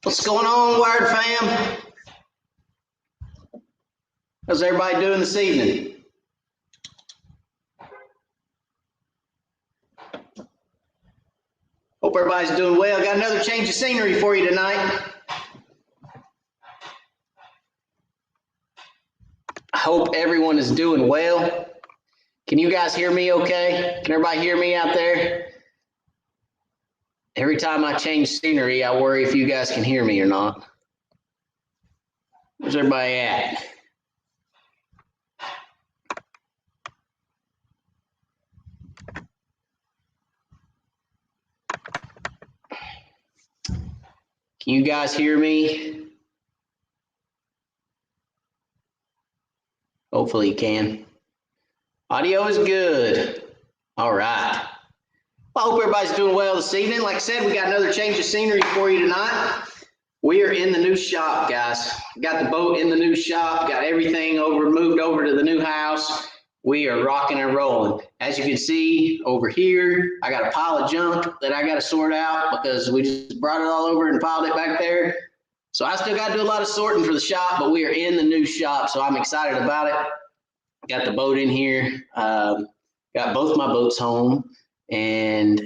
What's going on, Wired fam? How's everybody doing this evening? Hope everybody's doing well. Got another change of scenery for you tonight. I hope everyone is doing well. Can you guys hear me okay? Can everybody hear me out there? Every time I change scenery, I worry if you guys can hear me or not. Where's everybody at? Can you guys hear me? Hopefully you can. Audio is good. All right. Well, I hope everybody's doing well this evening. Like I said, we got another change of scenery for you tonight. We are in the new shop, guys. Got the boat in the new shop, got everything moved over to the new house. We are rocking and rolling. As you can see over here, I got a pile of junk that I got to sort out because we just brought it all over and piled it back there. So I still got to do a lot of sorting for the shop, but we are in the new shop, so I'm excited about it. Got the boat in here. Got both my boats home, and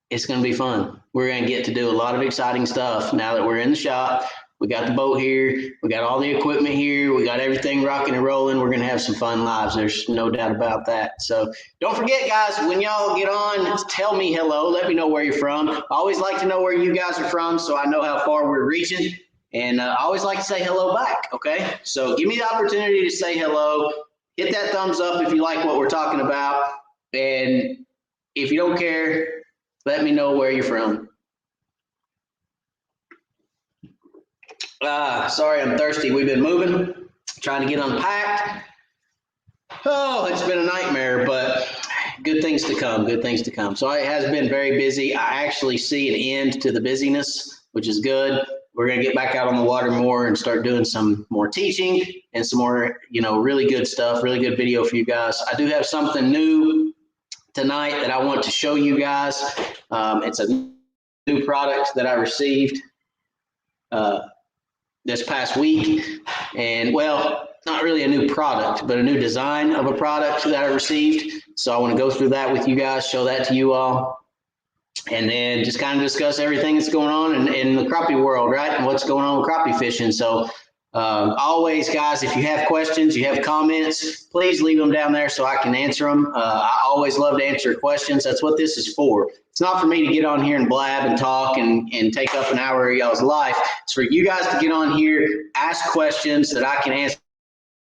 it's going to be fun. We're going to get to do a lot of exciting stuff now that we're in the shop. We got the boat here. We got all the equipment here. We got everything rocking and rolling. We're going to have some fun lives. There's no doubt about that. So don't forget, guys, when y'all get on, tell me hello. Let me know where you're from. I always like to know where you guys are from so I know how far we're reaching. And I always like to say hello back, okay? So give me the opportunity to say hello. Hit that thumbs up if you like what we're talking about. And if you don't care, let me know where you're from. Sorry, I'm thirsty. We've been moving, trying to get unpacked. Oh, it's been a nightmare, but good things to come, good things to come. So it has been very busy. I actually see an end to the busyness, which is good. We're going to get back out on the water more and start doing some more teaching and some more, really good stuff, really good video for you guys. I do have something new tonight that I want to show you guys. It's a new product that I received this past week, and well, not really a new product, but a new design of a product that I received. So I want to go through that with you guys, show that to you all, and then just kind of discuss everything that's going on in the crappie world, right? And what's going on with crappie fishing. So always, guys, if you have questions, you have comments, please leave them down there so I can answer them. I always love to answer questions. That's what this is for. It's not for me to get on here and blab and talk and take up an hour of y'all's life. It's for you guys to get on here, ask questions that I can answer.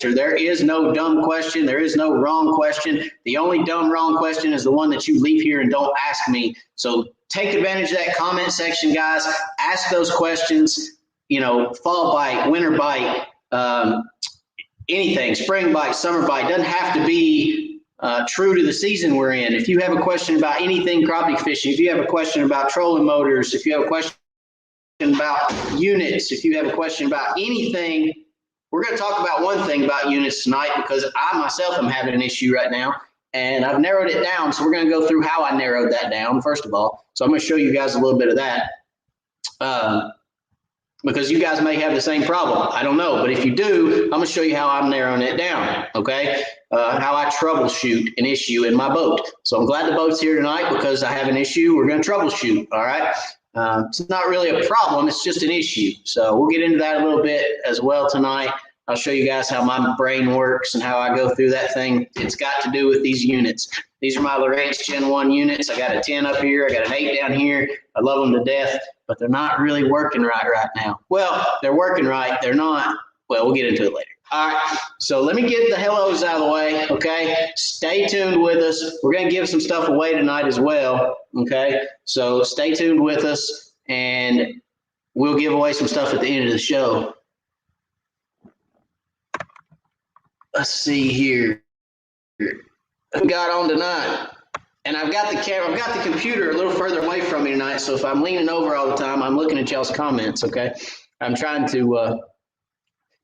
There is no dumb question. There is no wrong question. The only dumb, wrong question is the one that you leave here and don't ask me. So take advantage of that comment section, guys. Ask those questions. Fall bite, winter bite, anything, spring bite, summer bite. Doesn't have to be true to the season we're in. If you have a question about anything crappie fishing, if you have a question about trolling motors, if you have a question about units, if you have a question about anything, we're going to talk about one thing about units tonight because I myself am having an issue right now, and I've narrowed it down. So we're going to go through how I narrowed that down, first of all. So I'm going to show you guys a little bit of that. Because you guys may have the same problem. I don't know. But if you do, I'm going to show you how I'm narrowing it down, okay? How I troubleshoot an issue in my boat. So I'm glad the boat's here tonight because I have an issue. We're going to troubleshoot, all right? It's not really a problem. It's just an issue. So we'll get into that a little bit as well tonight. I'll show you guys how my brain works and how I go through that thing. It's got to do with these units. These are my Lowrance Gen 1 units. I got a 10 up here. I got an 8 down here. I love them to death, but they're not really working right now. Well, they're working right. They're not. Well, we'll get into it later. All right, so let me get the hellos out of the way, okay? Stay tuned with us. We're going to give some stuff away tonight as well, okay? So stay tuned with us, and we'll give away some stuff at the end of the show. Let's see here. Who got on tonight? And I've got the camera, I've got the computer a little further away from me tonight, so if I'm leaning over all the time, I'm looking at y'all's comments, okay? I'm trying to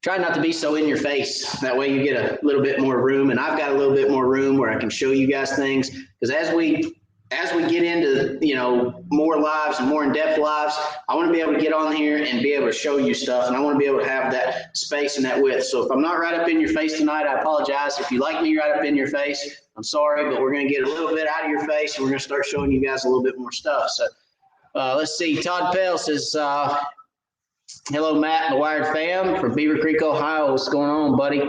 try not to be so in your face. That way you get a little bit more room, and I've got a little bit more room where I can show you guys things. Because as we as we get into, more lives and more in-depth lives, I want to be able to get on here and be able to show you stuff, and I want to be able to have that space and that width. So if I'm not right up in your face tonight, I apologize. If you like me right up in your face, I'm sorry, but we're going to get a little bit out of your face, and we're going to start showing you guys a little bit more stuff. So let's see. Todd Pell says, hello, Matt, the Wired fam from Beaver Creek, Ohio. What's going on, buddy?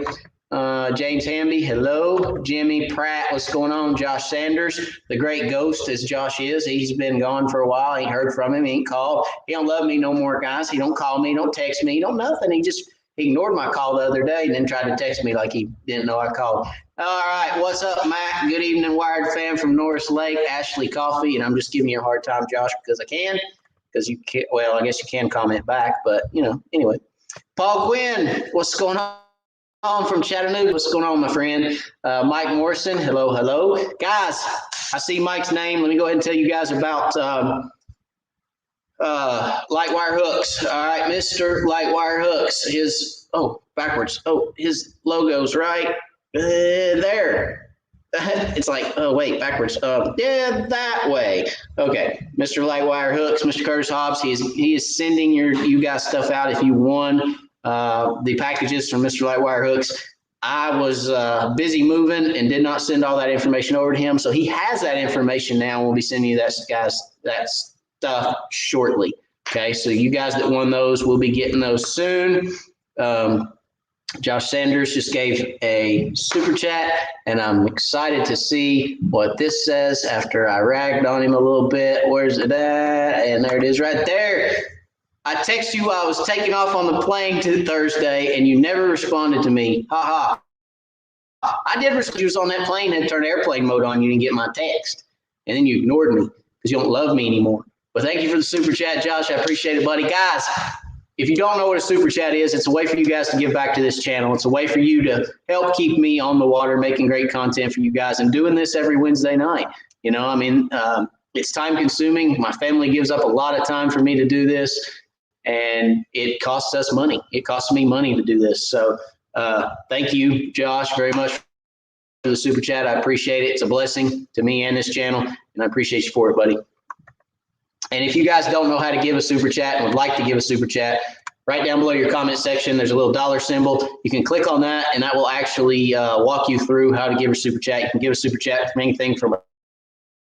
James Hamby, hello. Jimmy Pratt, what's going on? Josh Sanders, the great ghost as Josh is. He's been gone for a while. I ain't heard from him. He ain't called. He don't love me no more, guys. He don't call me, don't text me, don't nothing. He just ignored my call the other day and then tried to text me like he didn't know I called. All right, what's up, Matt? Good evening, Wired fam from Norris Lake, Ashley Coffee, and I'm just giving you a hard time, Josh, because I can. Because you can't, well, I guess you can comment back, but anyway. Paul Quinn, what's going on? From Chattanooga, what's going on, my friend? Mike Morrison, hello. Guys, I see Mike's name. Let me go ahead and tell you guys about Lightwire Hooks. All right, Mr. Lightwire Hooks. His logo's right there. It's like, oh, wait, backwards. Yeah, that way. Okay, Mr. Lightwire Hooks, Mr. Curtis Hobbs, he is sending you guys stuff out if you won the packages from Mr. Lightwire Hooks. I was busy moving and did not send all that information over to him, so he has that information now. We'll be sending you that stuff shortly. Okay, so you guys that won those will be getting those soon. Josh Sanders just gave a super chat, and I'm excited to see what this says after I ragged on him a little bit. Where's it at? And there it is right there. I texted you while I was taking off on the plane to Thursday, and you never responded to me. Ha ha. I did respond. You was on that plane and turned airplane mode on. You didn't get my text, and then you ignored me because you don't love me anymore. But thank you for the super chat, Josh. I appreciate it, buddy. Guys, if you don't know what a super chat is, it's a way for you guys to give back to this channel. It's a way for you to help keep me on the water, making great content for you guys, and doing this every Wednesday night. It's time consuming. My family gives up a lot of time for me to do this, and it costs us money. It costs me money to do this. So thank you, Josh, very much for the super chat. I appreciate it. It's a blessing to me and this channel, and I appreciate you for it, buddy. And if you guys don't know how to give a super chat and would like to give a super chat, right down below your comment section, there's a little dollar symbol. You can click on that, and that will actually walk you through how to give a super chat. You can give a super chat from anything from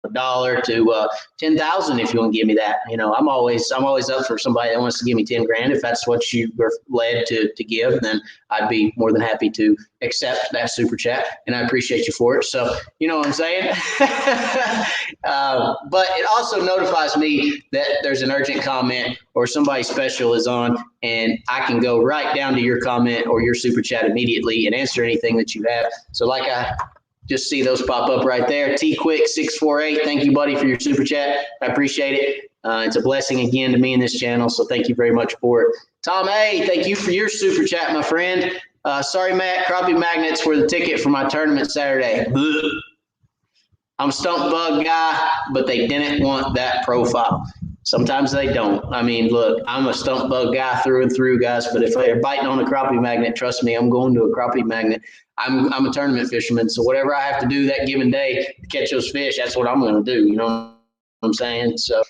$1 to 10,000 if you want to give me that. I'm always up for somebody that wants to give me 10 grand. If that's what you were led to give, then I'd be more than happy to accept that super chat, and I appreciate you for it. So you know what I'm saying. But it also notifies me that there's an urgent comment or somebody special is on, and I can go right down to your comment or your super chat immediately and answer anything that you have. So like I just see those pop up right there. T-Quick648, thank you, buddy, for your super chat. I appreciate it. It's a blessing again to me and this channel, so thank you very much for it. Tom A., thank you for your super chat, my friend. Sorry, Matt, crappie magnets were the ticket for my tournament Saturday. Blech. I'm a stump bug guy, but they didn't want that profile. Sometimes they don't. I mean, look, I'm a stump bug guy through and through, guys, but if they're biting on a crappie magnet, trust me, I'm going to a crappie magnet. I'm a tournament fisherman, so whatever I have to do that given day to catch those fish, that's what I'm going to do. You know what I'm saying? So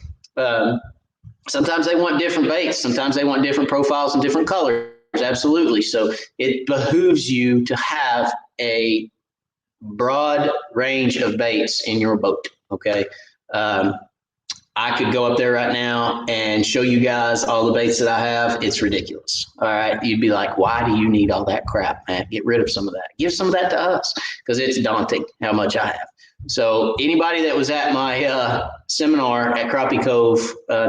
sometimes they want different baits. Sometimes they want different profiles and different colors. Absolutely. So it behooves you to have a broad range of baits in your boat. Okay. I could go up there right now and show you guys all the baits that I have. It's ridiculous. All right. You'd be like, why do you need all that crap, man? Get rid of some of that. Give some of that to us, because it's daunting how much I have. So anybody that was at my seminar at Crappie Cove,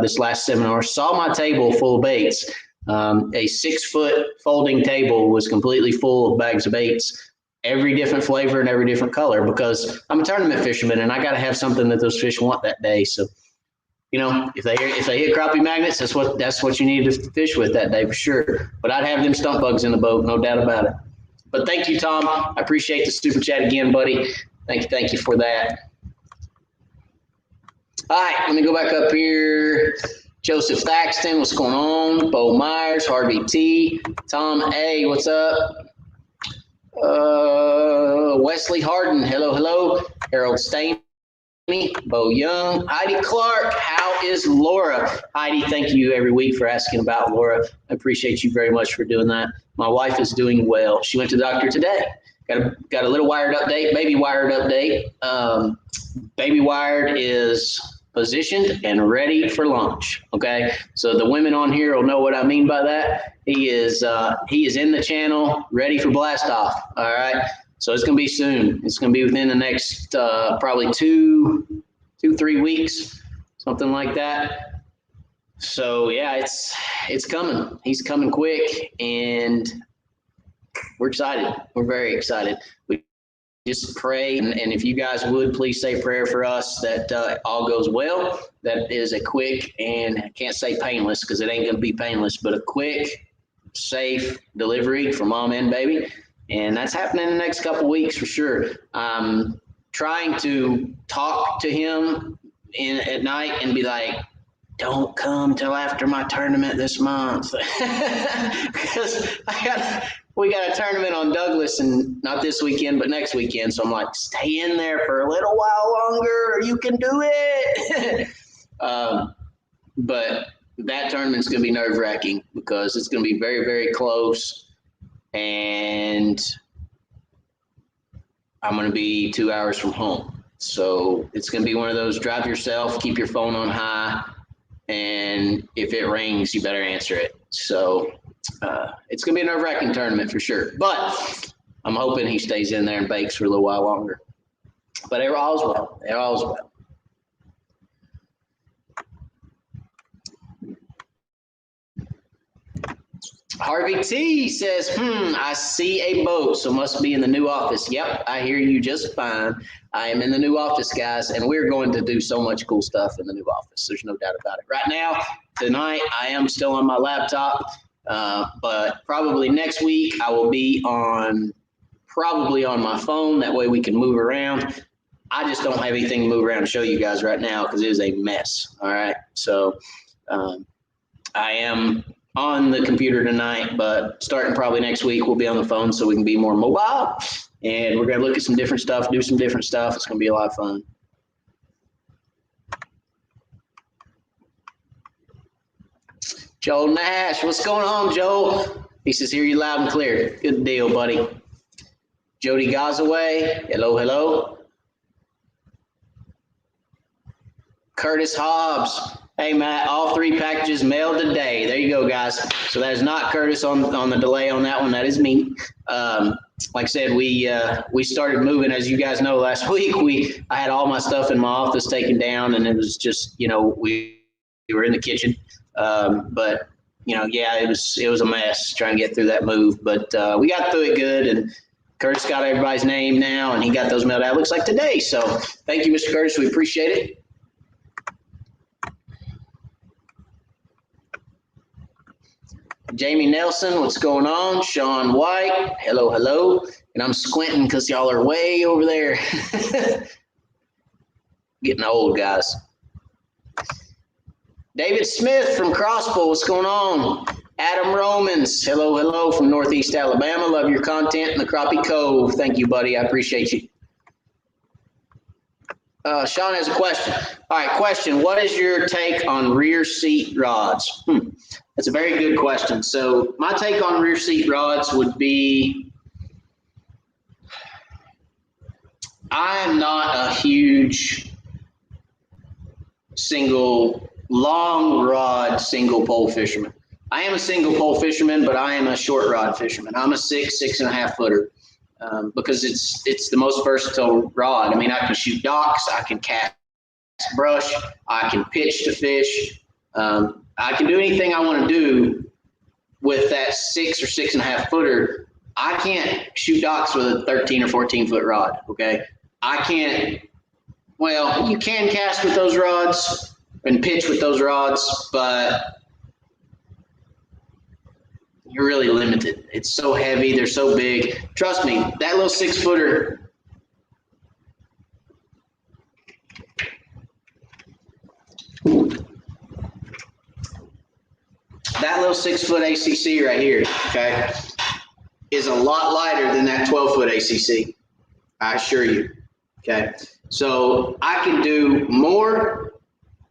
this last seminar, saw my table full of baits. A 6-foot folding table was completely full of bags of baits, every different flavor and every different color, because I'm a tournament fisherman and I got to have something that those fish want that day. So, if they hit crappie magnets, that's what you need to fish with that day for sure. But I'd have them stump bugs in the boat, no doubt about it. But thank you, Tom. I appreciate the super chat again, buddy. Thank you for that. All right, let me go back up here. Joseph Thaxton, what's going on? Bo Myers, Harvey T, Tom A, what's up? Wesley Harden, hello. Harold Stain. Bo Young, Heidi Clark. How is Laura? Heidi, thank you every week for asking about Laura. I appreciate you very much for doing that. My wife is doing well. She went to the doctor today. Got a little wired update, baby wired update. Baby wired is positioned and ready for launch. Okay, so the women on here will know what I mean by that. He is in the channel, ready for blast off. All right. So it's going to be soon. It's going to be within the next probably 3 weeks, something like that. So yeah, it's coming. He's coming quick, and we're excited. We're very excited. We just pray, and if you guys would please say a prayer for us that all goes well. That is a quick, and I can't say painless because it ain't going to be painless, but a quick, safe delivery for mom and baby. And that's happening in the next couple of weeks for sure. I'm trying to talk to him at night and be like, don't come till after my tournament this month. Because we got a tournament on Douglas, and not this weekend, but next weekend. So I'm like, stay in there for a little while longer. You can do it. But that tournament's going to be nerve-wracking because it's going to be very, very close. And I'm going to be 2 hours from home. So it's going to be one of those drive yourself, keep your phone on high, and if it rings, you better answer it. So it's going to be a nerve-wracking tournament for sure. But I'm hoping he stays in there and bakes for a little while longer. But they're all's well. They're all's well. Harvey T says, I see a boat, so must be in the new office. Yep, I hear you just fine. I am in the new office, guys, and we're going to do so much cool stuff in the new office. There's no doubt about it. Right now, tonight, I am still on my laptop, but probably next week I will be probably on my phone. That way we can move around. I just don't have anything to move around and show you guys right now because it is a mess. All right, so I am on the computer tonight, but starting probably next week, we'll be on the phone so we can be more mobile. And we're going to look at some different stuff, do some different stuff. It's going to be a lot of fun. Joel Nash, what's going on, Joel? He says, hear you loud and clear. Good deal, buddy. Jody Gazaway, hello, hello. Curtis Hobbs. Hey, Matt, all 3 packages mailed today. There you go, guys. So that is not Curtis on the delay on that one. That is me. Like I said, we started moving, as you guys know, last week. I had all my stuff in my office taken down, and it was just, we were in the kitchen. But, yeah, it was a mess trying to get through that move. But we got through it good, and Curtis got everybody's name now, and he got those mailed out, looks like today. So thank you, Mr. Curtis. We appreciate it. Jamie Nelson, what's going on? Sean White, hello, hello. And I'm squinting because y'all are way over there. Getting old, guys. David Smith from Crossbow, what's going on? Adam Romans, hello, hello from Northeast Alabama. Love your content in the Crappie Cove. Thank you, buddy. I appreciate you. Sean has a question. All right, question. What is your take on rear seat rods? That's a very good question. So my take on rear seat rods would be, I am not a huge long rod single pole fisherman. I am a single pole fisherman, but I am a short rod fisherman. I'm a 6.5 footer. Because it's the most versatile rod. I mean, I can shoot docks, I can cast brush, I can pitch to fish. I can do anything I want to do with that 6 or 6.5 footer. I can't shoot docks with a 13 or 14 foot rod. Okay, I can't. Well, you can cast with those rods and pitch with those rods, but you're really limited. It's so heavy. They're so big. Trust me, that little 6 footer. That little 6 foot ACC right here, okay, is a lot lighter than that 12 foot ACC. I assure you, okay. So I can do more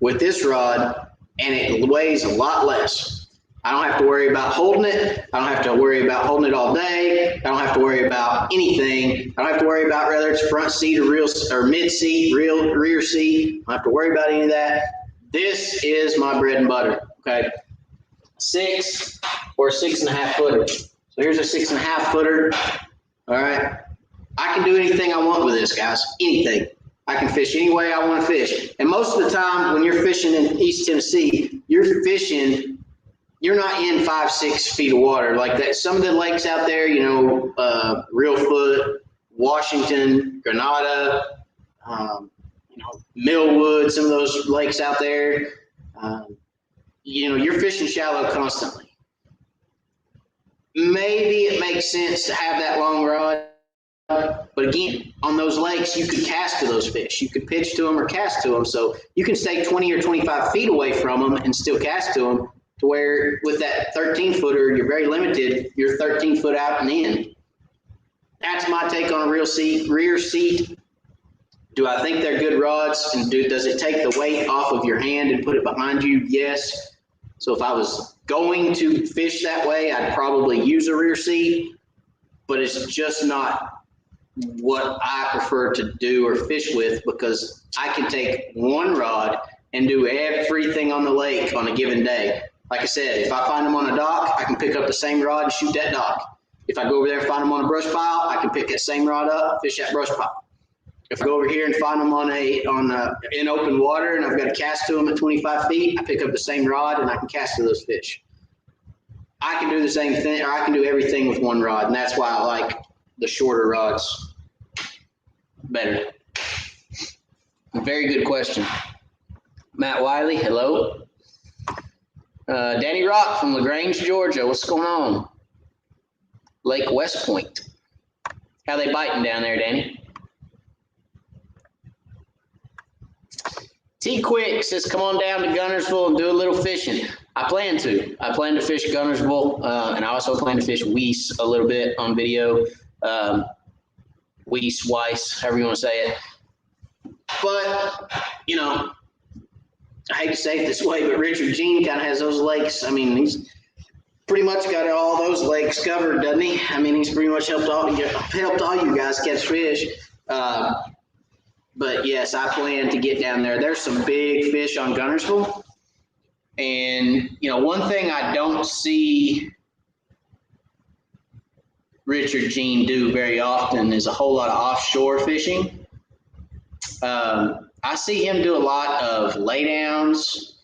with this rod, and it weighs a lot less. I don't have to worry about holding it. I don't have to worry about holding it all day. I don't have to worry about anything. I don't have to worry about whether it's front seat or mid seat, rear seat. I don't have to worry about any of that. This is my bread and butter. Okay, 6 or 6.5 footer. So here's a 6.5 footer. All right, I can do anything I want with this, guys. Anything. I can fish any way I want to fish. And most of the time, when you're fishing in East Tennessee, you're not in 5-6 feet of water like that. Some of the lakes out there, you know, Reelfoot, Washington, Granada, you know, Millwood, some of those lakes out there, you know, you're fishing shallow constantly. Maybe it makes sense to have that long rod, but again, on those lakes, you could cast to those fish. You could pitch to them or cast to them, so you can stay 20 or 25 feet away from them and still cast to them. To where with that 13-footer, you're very limited. You're 13 foot out and in. That's my take on a rear seat. Do I think they're good rods? And does it take the weight off of your hand and put it behind you? Yes. So if I was going to fish that way, I'd probably use a rear seat. But it's just not what I prefer to do or fish with, because I can take one rod and do everything on the lake on a given day. Like I said, if I find them on a dock, I can pick up the same rod and shoot that dock. If I go over there and find them on a brush pile, I can pick that same rod up, fish that brush pile. If I go over here and find them in open water and I've got to cast to them at 25 feet, I pick up the same rod and I can cast to those fish. I can do the same thing, or I can do everything with one rod, and that's why I like the shorter rods better. Very good question. Matt Wiley, hello. Danny Rock from LaGrange, Georgia. What's going on? Lake West Point. How they biting down there, Danny? T Quick says, come on down to Gunnersville and do a little fishing. I plan to fish Gunnersville, and I also plan to fish Weiss a little bit on video. Weiss, however you want to say it. But, you know, I hate to say it this way, but Richard Jean kind of has those lakes. I mean, he's pretty much got all those lakes covered, doesn't he? I mean, he's pretty much helped all you guys catch fish. But yes, I plan to get down there. There's some big fish on Gunnersville. And, you know, one thing I don't see Richard Jean do very often is a whole lot of offshore fishing. I see him do a lot of laydowns,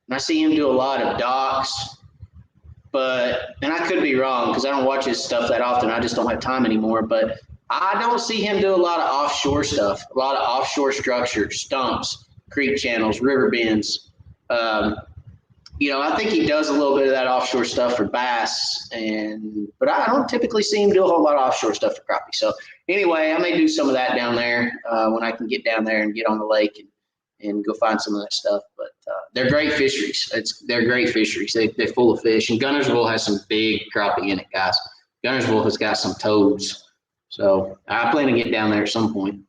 and I see him do a lot of docks, and I could be wrong because I don't watch his stuff that often. I just don't have time anymore, but I don't see him do a lot of offshore stuff, a lot of offshore structures, stumps, creek channels, river bends. You know, I think he does a little bit of that offshore stuff for bass, but I don't typically see him do a whole lot of offshore stuff for crappie. So anyway, I may do some of that down there when I can get down there and get on the lake and go find some of that stuff. But they're great fisheries. They're gre're fisheries. They're full of fish. And Gunnersville has some big crappie in it, guys. Gunnersville has got some toads. So I plan to get down there at some point.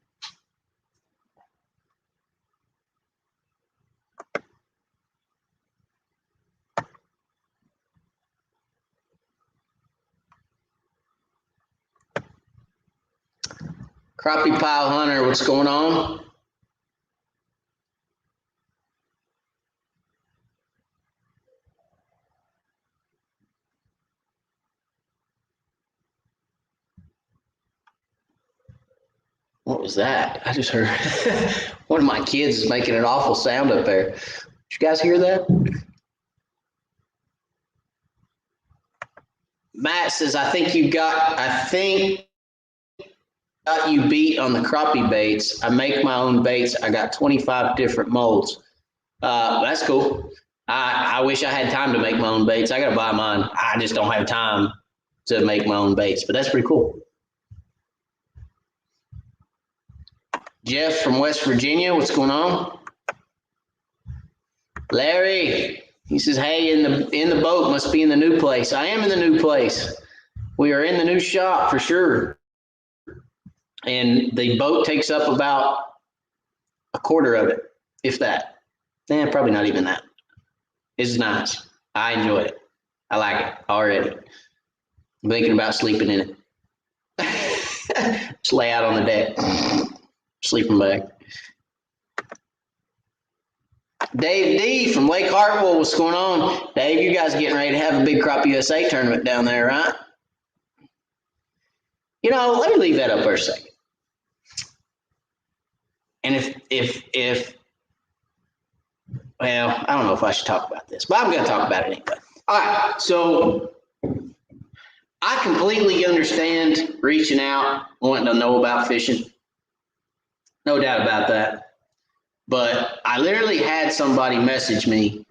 Crappie Pile Hunter, what's going on? What was that? I just heard one of my kids is making an awful sound up there. Did you guys hear that? Matt says, I think you beat on the crappie baits. I make my own baits. I got 25 different molds. That's cool. I wish I had time to make my own baits. I got to buy mine. I just don't have time to make my own baits, but that's pretty cool. Jeff from West Virginia, what's going on? Larry, he says, hey, in the boat, must be in the new place. I am in the new place. We are in the new shop for sure. And the boat takes up about a quarter of it, if that. Probably not even that. It's nice. I enjoy it. I like it already. I'm thinking about sleeping in it. Just lay out on the deck, sleeping bag. Dave D from Lake Hartwell, what's going on? Dave, you guys are getting ready to have a big Crappie USA tournament down there, right? You know, let me leave that up for a second. And if well, I don't know if I should talk about this, but I'm going to talk about it anyway. All right, so I completely understand reaching out, wanting to know about fishing. No doubt about that. But I literally had somebody message me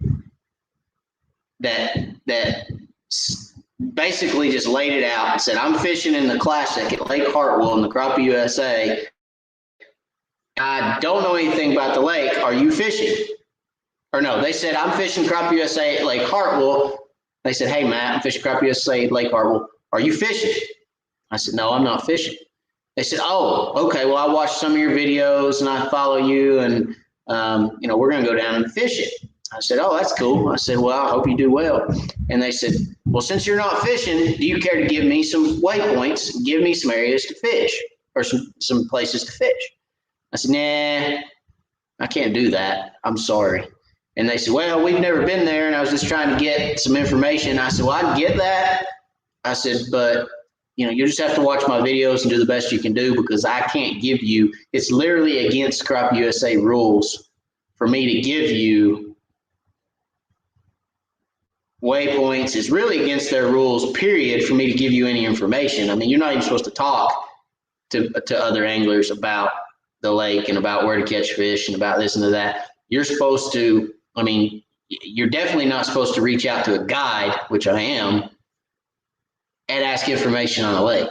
that basically just laid it out and said, I'm fishing in the Classic at Lake Hartwell in the Crappie USA. I don't know anything about the lake. Are you fishing? Or no, they said, I'm fishing Crappie USA at Lake Hartwell. They said, hey, Matt, I'm fishing Crappie USA at Lake Hartwell. Are you fishing? I said, no, I'm not fishing. They said, oh, okay, well, I watched some of your videos and I follow you and, you know, we're going to go down and fish it. I said, oh, that's cool. I said, well, I hope you do well. And they said, well, since you're not fishing, do you care to give me some waypoints, give me some areas to fish or some places to fish? I said, nah, I can't do that. I'm sorry. And they said, well, we've never been there, and I was just trying to get some information. I said, well, I get that. I said, but, you know, you just have to watch my videos and do the best you can do because I can't give you, it's literally against Crappie USA rules for me to give you waypoints. It's really against their rules, period, for me to give you any information. I mean, you're not even supposed to talk to other anglers about the lake and about where to catch fish and about this and that. You're supposed to, I mean, you're definitely not supposed to reach out to a guide, which I am, and ask information on a lake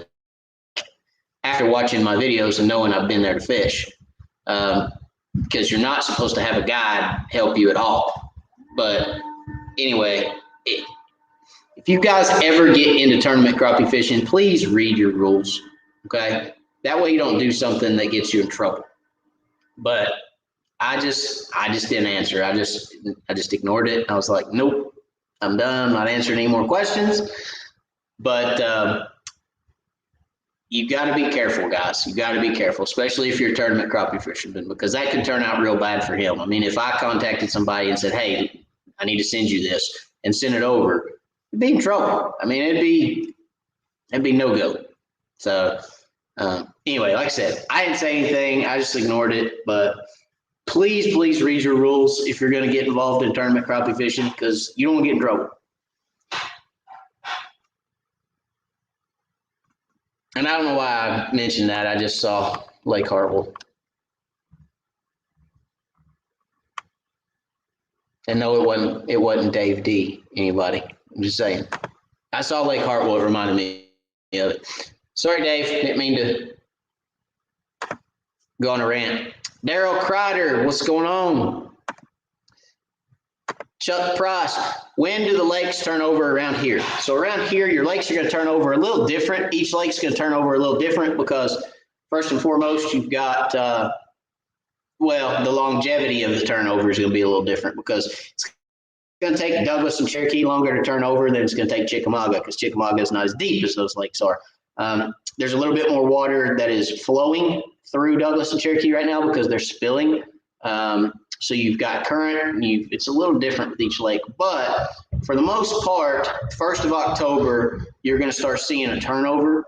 after watching my videos and knowing I've been there to fish. Because you're not supposed to have a guide help you at all. But anyway, if you guys ever get into tournament crappie fishing, please read your rules, okay? That way you don't do something that gets you in trouble. But I just didn't answer. I just ignored it. I was like, nope, I'm done. I'm not answering any more questions. But you got to be careful, guys. You got to be careful, especially if you're a tournament crappie fisherman, because that could turn out real bad for him. I mean, if I contacted somebody and said, hey, I need to send you this and send it over, it'd be in trouble. I mean, it'd be no go. So anyway, like I said, I didn't say anything. I just ignored it. But please read your rules if you're going to get involved in tournament crappie fishing, because you don't want to get in trouble. And I don't know why I mentioned that. I just saw Lake Hartwell. And no, it wasn't Dave D. Anybody. I'm just saying. I saw Lake Hartwell. It reminded me of it. Sorry, Dave. Didn't mean to go on a rant. Daryl Crider, what's going on? Chuck Price, when do the lakes turn over around here? So around here, your lakes are going to turn over a little different. Each lake's going to turn over a little different because first and foremost, you've got, well, the longevity of the turnover is going to be a little different because it's going to take Douglas and Cherokee longer to turn over than it's going to take Chickamauga because Chickamauga is not as deep as those lakes are. There's a little bit more water that is flowing through Douglas and Cherokee right now because they're spilling. So you've got current, it's a little different with each lake, but for the most part, 1st of October, you're going to start seeing a turnover,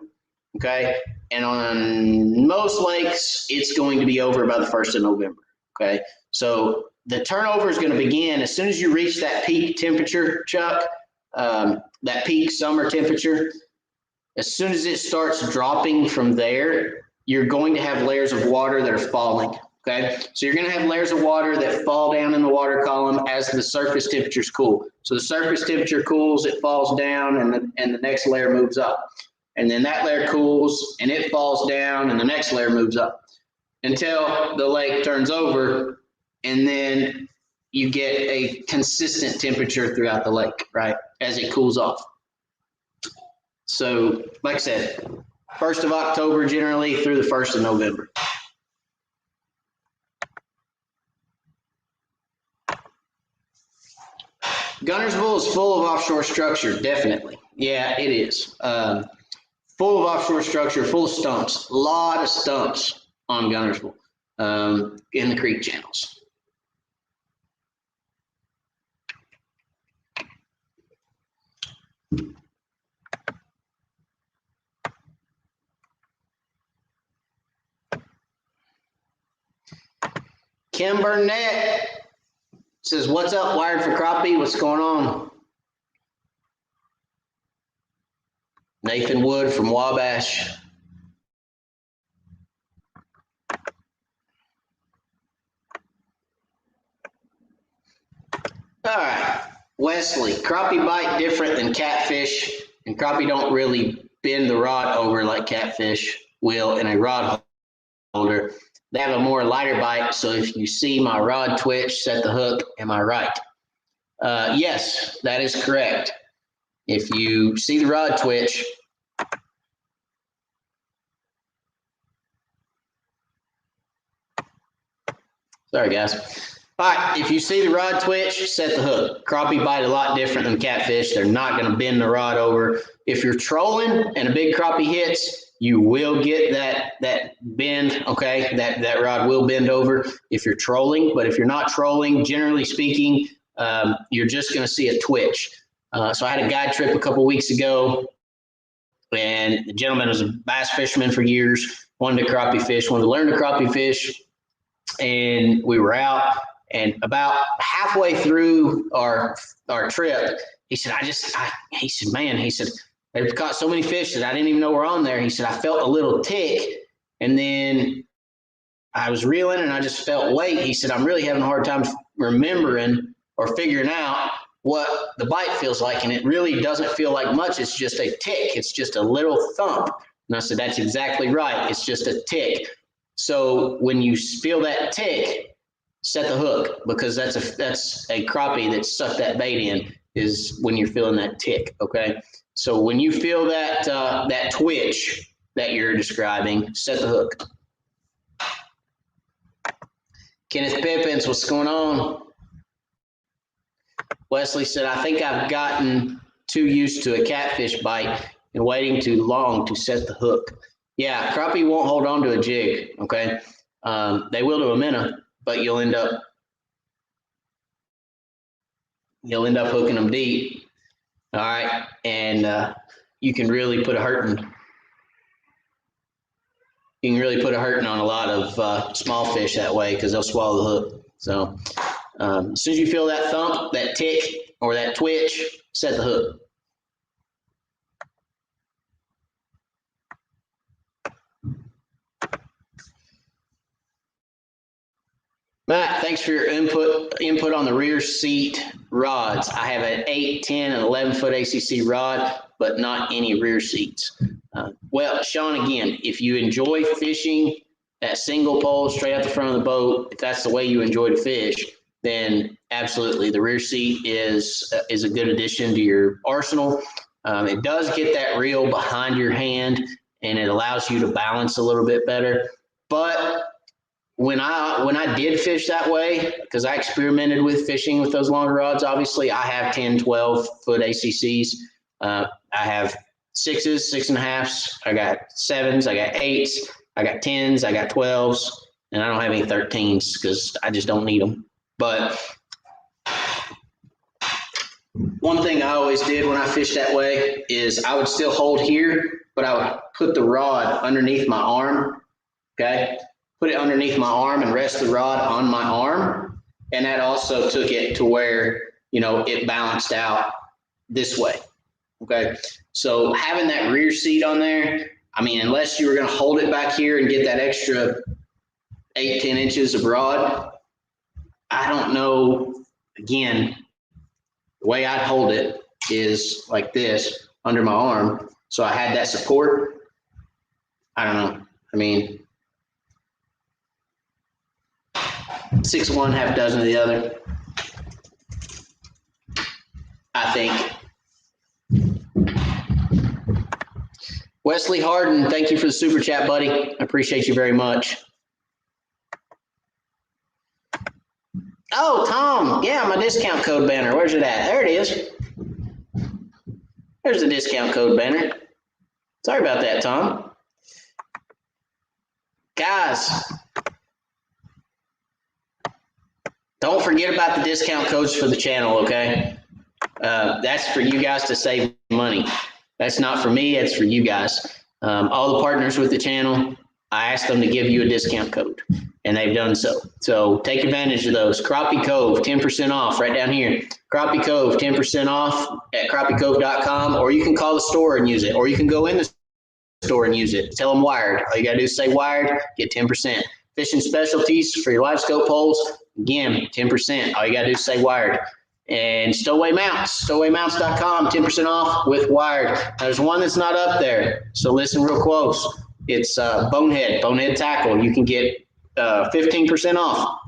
okay? And on most lakes, it's going to be over by the 1st of November, okay? So the turnover is going to begin as soon as you reach that peak temperature, Chuck, that peak summer temperature. As soon as it starts dropping from there, you're going to have layers of water that are falling. Okay, so you're going to have layers of water that fall down in the water column as the surface temperatures cool. So the surface temperature cools, it falls down, and the next layer moves up. And then that layer cools, and it falls down, and the next layer moves up until the lake turns over, and then you get a consistent temperature throughout the lake, right, as it cools off. So, like I said, 1st of October generally through the 1st of November. Gunnersville is full of offshore structure, definitely. Yeah, it is. Full of offshore structure, full of stumps. A lot of stumps on Gunnersville in the creek channels. Kim Burnett says, "What's up, Wired for Crappie? What's going on?" Nathan Wood from Wabash. All right, Wesley, crappie bite different than catfish, and crappie don't really bend the rod over like catfish will in a rod holder. They have a more lighter bite, so if you see my rod twitch, set the hook. Am I right? Yes, that is correct. If you see the rod twitch, sorry guys. All right, if you see the rod twitch, set the hook. Crappie bite a lot different than catfish. They're not going to bend the rod over. If you're trolling and a big crappie hits, you will get that bend, okay? That rod will bend over if you're trolling. But if you're not trolling, generally speaking, you're just going to see a twitch. So I had a guide trip a couple weeks ago, and the gentleman was a bass fisherman for years, wanted to crappie fish, wanted to learn to crappie fish, and we were out. And about halfway through our trip, he said, he said, man, he said, they've caught so many fish that I didn't even know were on there. He said, I felt a little tick, and then I was reeling and I just felt weight. He said, I'm really having a hard time remembering or figuring out what the bite feels like. And it really doesn't feel like much. It's just a tick. It's just a little thump. And I said, that's exactly right. It's just a tick. So when you feel that tick, set the hook, because that's a crappie that sucked that bait in, is when you're feeling that tick. Okay. So when you feel that that twitch that you're describing, set the hook. Kenneth Pippins, what's going on? Wesley said, I think I've gotten too used to a catfish bite and waiting too long to set the hook. Yeah, crappie won't hold on to a jig. Okay. They will to a minnow, but you'll end up hooking them deep. All right, and you can really put a hurting. You can really put a hurting on a lot of small fish that way, because they'll swallow the hook. So as soon as you feel that thump, that tick, or that twitch, set the hook. Matt, thanks for your input on the rear seat rods. I have an 8, 10, and 11-foot ACC rod, but not any rear seats. Well, Sean, again, if you enjoy fishing that single pole straight out the front of the boat, if that's the way you enjoy to fish, then absolutely the rear seat is a good addition to your arsenal. It does get that reel behind your hand, and it allows you to balance a little bit better. But when I did fish that way, because I experimented with fishing with those longer rods, obviously I have 10, 12-foot ACCs. I have 6s, 6.5s. I got 7s. I got 8s. I got 10s. I got 12s. And I don't have any 13s because I just don't need them. But one thing I always did when I fished that way is I would still hold here, but I would put the rod underneath my arm, okay? Put it underneath my arm and rest the rod on my arm. And that also took it to where, it balanced out this way. Okay. So having that rear seat on there, I mean, unless you were going to hold it back here and get that extra 8, 10 inches of rod, I don't know. Again, the way I'd hold it is like this under my arm. So I had that support. I don't know. I mean, 6 of one, half dozen of the other, I think. Wesley Harden, thank you for the super chat, buddy. I appreciate you very much. Oh, Tom. Yeah, my discount code banner. Where's it at? There it is. There's the discount code banner. Sorry about that, Tom. Guys, don't forget about the discount codes for the channel, okay? That's for you guys to save money. That's not for me, it's for you guys. All the partners with the channel, I asked them to give you a discount code, and they've done so. So take advantage of those. Crappie Cove, 10% off right down here. Crappie Cove, 10% off at crappiecove.com, or you can call the store and use it, or you can go in the store and use it. Tell them Wired. All you got to do is say Wired, get 10%. Fishing specialties for your live scope poles, again, 10%. All you got to do is say Wired. And Stowaway Mounts, stowawaymounts.com, 10% off with Wired. Now, there's one that's not up there, so listen real close. It's Bonehead Tackle. You can get 15% off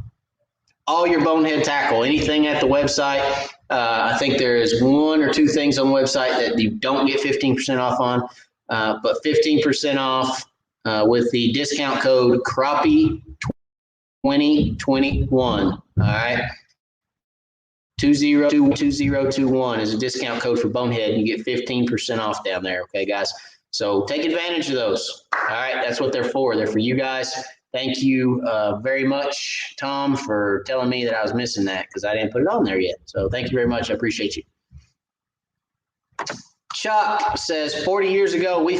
all your Bonehead tackle, anything at the website. I think there's one or two things on the website that you don't get 15% off on, but 15% off with the discount code Crappie 2021. All right. 2021 is a discount code for Bonehead, and you get 15% off down there. Okay, guys. So take advantage of those. All right, that's what they're for. They're for you guys. Thank you very much, Tom, for telling me that I was missing that because I didn't put it on there yet. So thank you very much. I appreciate you. Chuck says 40 years ago we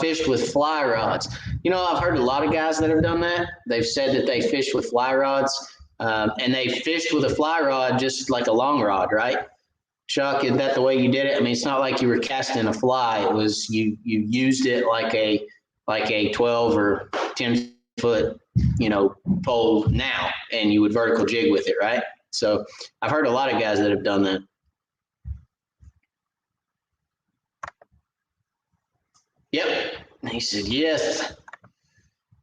fished with fly rods. You know, I've heard a lot of guys that have done that. They've said that they fished with fly rods, and they fished with a fly rod just like a long rod, right? Chuck, is that the way you did it? I mean, it's not like you were casting a fly. It was you used it like a 12 or 10 foot, pole now, and you would vertical jig with it, right? So I've heard a lot of guys that have done that. Yep. He said, yes.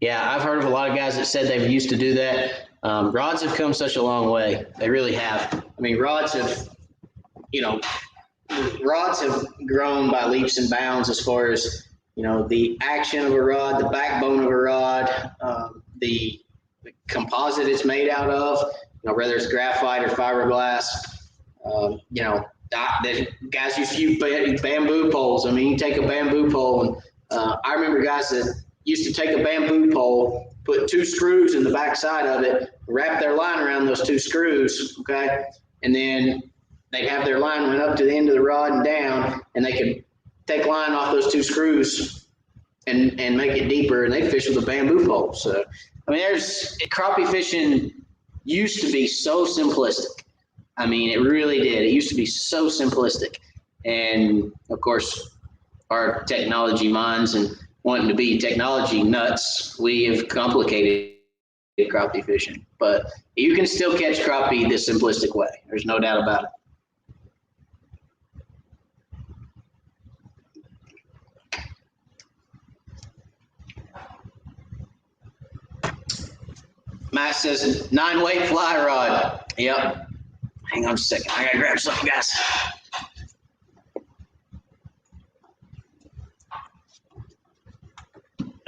Yeah, I've heard of a lot of guys that said they've used to do that. Rods have come such a long way. They really have. I mean, rods have grown by leaps and bounds as far as, the action of a rod, the backbone of a rod, the composite it's made out of, whether it's graphite or fiberglass. The guys used to use bamboo poles. I mean, you take a bamboo pole, and I remember guys that used to take a bamboo pole, put 2 screws in the back side of it, wrap their line around those 2 screws, okay? And then they'd have their line run up to the end of the rod and down, and they could take line off those 2 screws and make it deeper, and they'd fish with a bamboo pole. So, I mean, crappie fishing used to be so simplistic. I mean, it really did. It used to be so simplistic. And, of course, our technology minds and wanting to be technology nuts, we have complicated crappie fishing. But you can still catch crappie the simplistic way. There's no doubt about it. Matt says 9-weight fly rod. Yep. Hang on a second. I gotta grab something, guys.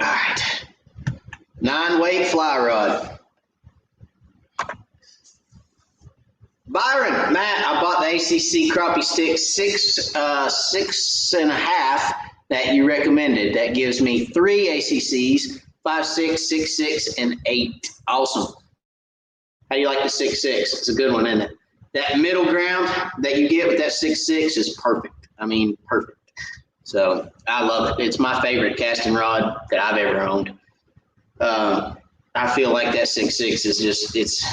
All right. 9-weight fly rod. Byron, Matt, I bought the ACC crappie stick 6.5 that you recommended. That gives me 3 ACCs, 5.6, 6.6, and 8. Awesome. How do you like the 6.6? It's a good one, isn't it? That middle ground that you get with that 6.6 is perfect. I mean, perfect. So I love it. It's my favorite casting rod that I've ever owned. I feel like that 6.6 is just,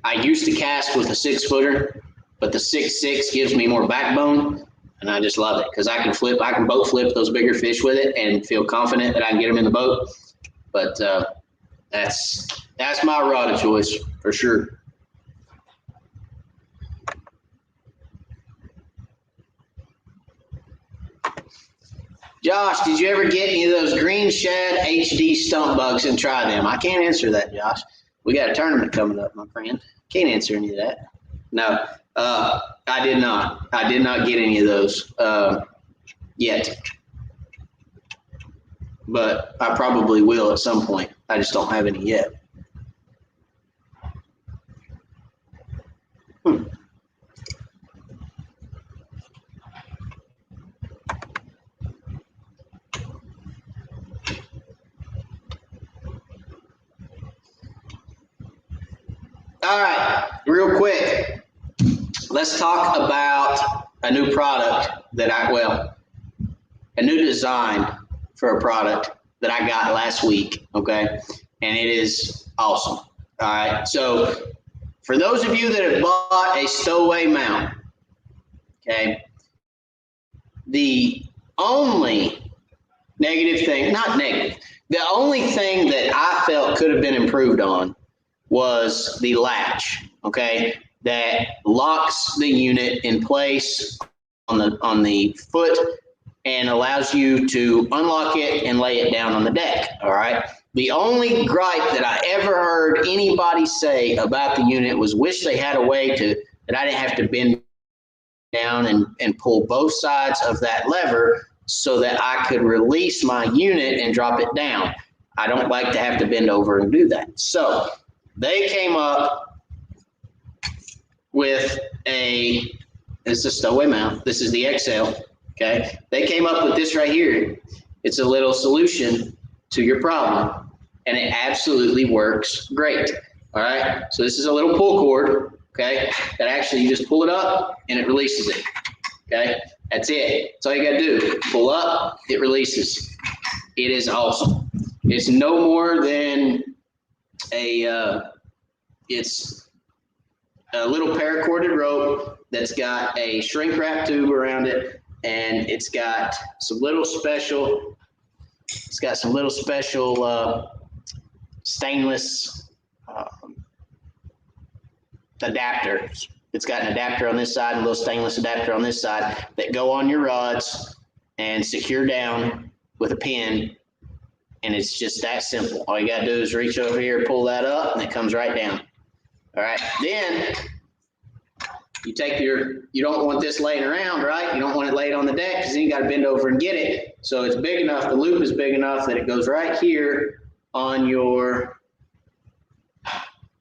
I used to cast with a 6-footer, but the 6.6 gives me more backbone, and I just love it because I can boat flip those bigger fish with it and feel confident that I can get them in the boat. But that's my rod of choice for sure. Josh, did you ever get any of those green shad HD stump bugs and try them? I can't answer that, Josh. We got a tournament coming up, my friend. Can't answer any of that. No, I did not. I did not get any of those yet. But I probably will at some point. I just don't have any yet. All right, real quick, let's talk about a new product that a new design for a product that I got last week, okay? And it is awesome. All right, so for those of you that have bought a stowaway mount, okay, the only negative thing, not negative, the only thing that I felt could have been improved on was the latch, okay, that locks the unit in place on the foot and allows you to unlock it and lay it down on the deck, all right? The only gripe that I ever heard anybody say about the unit was wish they had a way that I didn't have to bend down and pull both sides of that lever so that I could release my unit and drop it down. I don't like to have to bend over and do that. So they came up with it's a stowaway mount. This is the XL, okay? They came up with this right here. It's a little solution to your problem, and it absolutely works great, all right? So this is a little pull cord, okay, that actually you just pull it up and it releases it, okay? That's it. That's all you got to do. Pull up, it releases. It is awesome. It's no more than it's a little paracorded rope that's got a shrink wrap tube around it, and it's got some little special stainless adapters. It's got an adapter on this side, a little stainless adapter on this side that go on your rods and secure down with a pin. And it's just that simple. All you got to do is reach over here, pull that up, and it comes right down. All right. Then you don't want this laying around, right? You don't want it laid on the deck because then you got to bend over and get it. So it's big enough, the loop is big enough that it goes right here on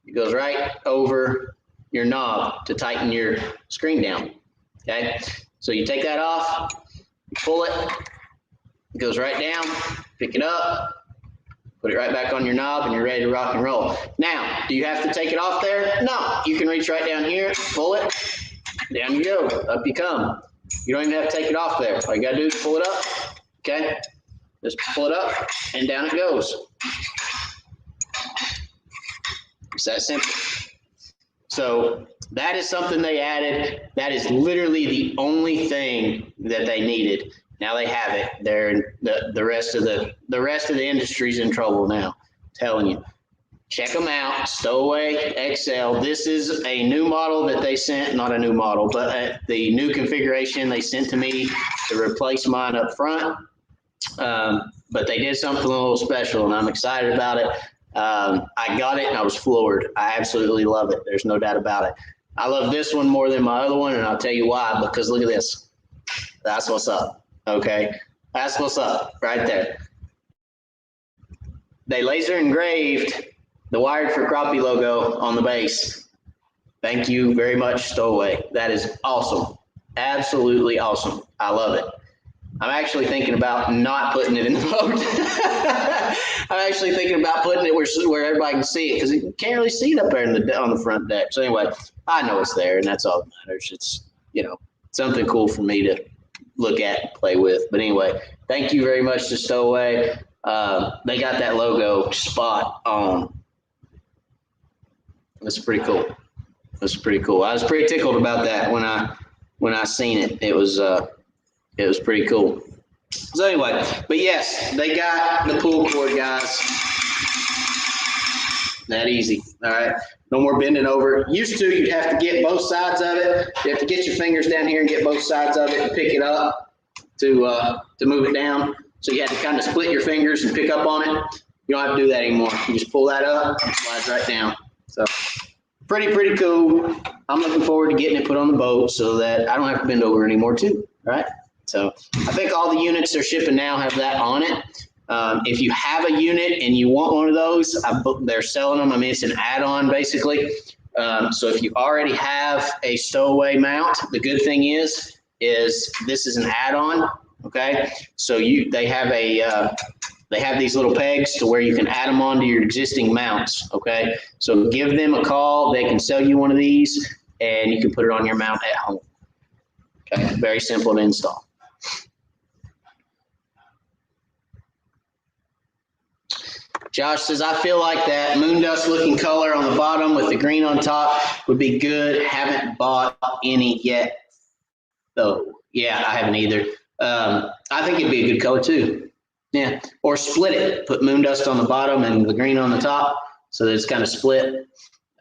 it goes right over your knob to tighten your screen down. Okay. So you take that off, you pull it, it goes right down, pick it up, put it right back on your knob, and you're ready to rock and roll. Now, do you have to take it off there? No, you can reach right down here, pull it, down you go, up you come. You don't even have to take it off there. All you gotta do is pull it up, okay? Just pull it up, and down it goes. It's that simple. So that is something they added. That is literally the only thing that they needed. Now they have it. The rest of the industry's in trouble now. I'm telling you. Check them out. Stowaway XL. This is a new model that they sent. Not a new model, but the new configuration they sent to me to replace mine up front. But they did something a little special, and I'm excited about it. I got it, and I was floored. I absolutely love it. There's no doubt about it. I love this one more than my other one, and I'll tell you why. Because look at this. That's what's up. Okay, that's what's up right there. They laser engraved the Wired for Crappie logo on the base. Thank you very much, Stowaway. That is awesome. Absolutely awesome. I love it. I'm actually thinking about not putting it in the boat. I'm actually thinking about putting it where everybody can see it, because you can't really see it up there on the front deck. So anyway, I know it's there, and that's all that matters. It's, something cool for me to look at and play with. But anyway, thank you very much to Stowaway. They got that logo spot on. That's pretty cool. That's pretty cool. I was pretty tickled about that when I seen it. It was pretty cool. So anyway, but yes, they got the pull cord, guys. That easy. All right. No more bending over. Used to, you'd have to get both sides of it. You have to get your fingers down here and get both sides of it and pick it up to move it down. So you had to kind of split your fingers and pick up on it. You don't have to do that anymore. You just pull that up and it slides right down. So pretty cool. I'm looking forward to getting it put on the boat so that I don't have to bend over anymore too. All right. So I think all the units they're shipping now have that on it. If you have a unit and you want one of those, they're selling them. I mean, it's an add-on basically. So if you already have a stowaway mount, the good thing is this is an add-on. Okay, so they have these little pegs to where you can add them onto your existing mounts. Okay, so give them a call. They can sell you one of these, and you can put it on your mount at home. Okay, very simple to install. Josh says, I feel like that moon dust looking color on the bottom with the green on top would be good. Haven't bought any yet, though. Yeah, I haven't either. I think it'd be a good color too. Yeah, or split it. Put moon dust on the bottom and the green on the top so that it's kind of split.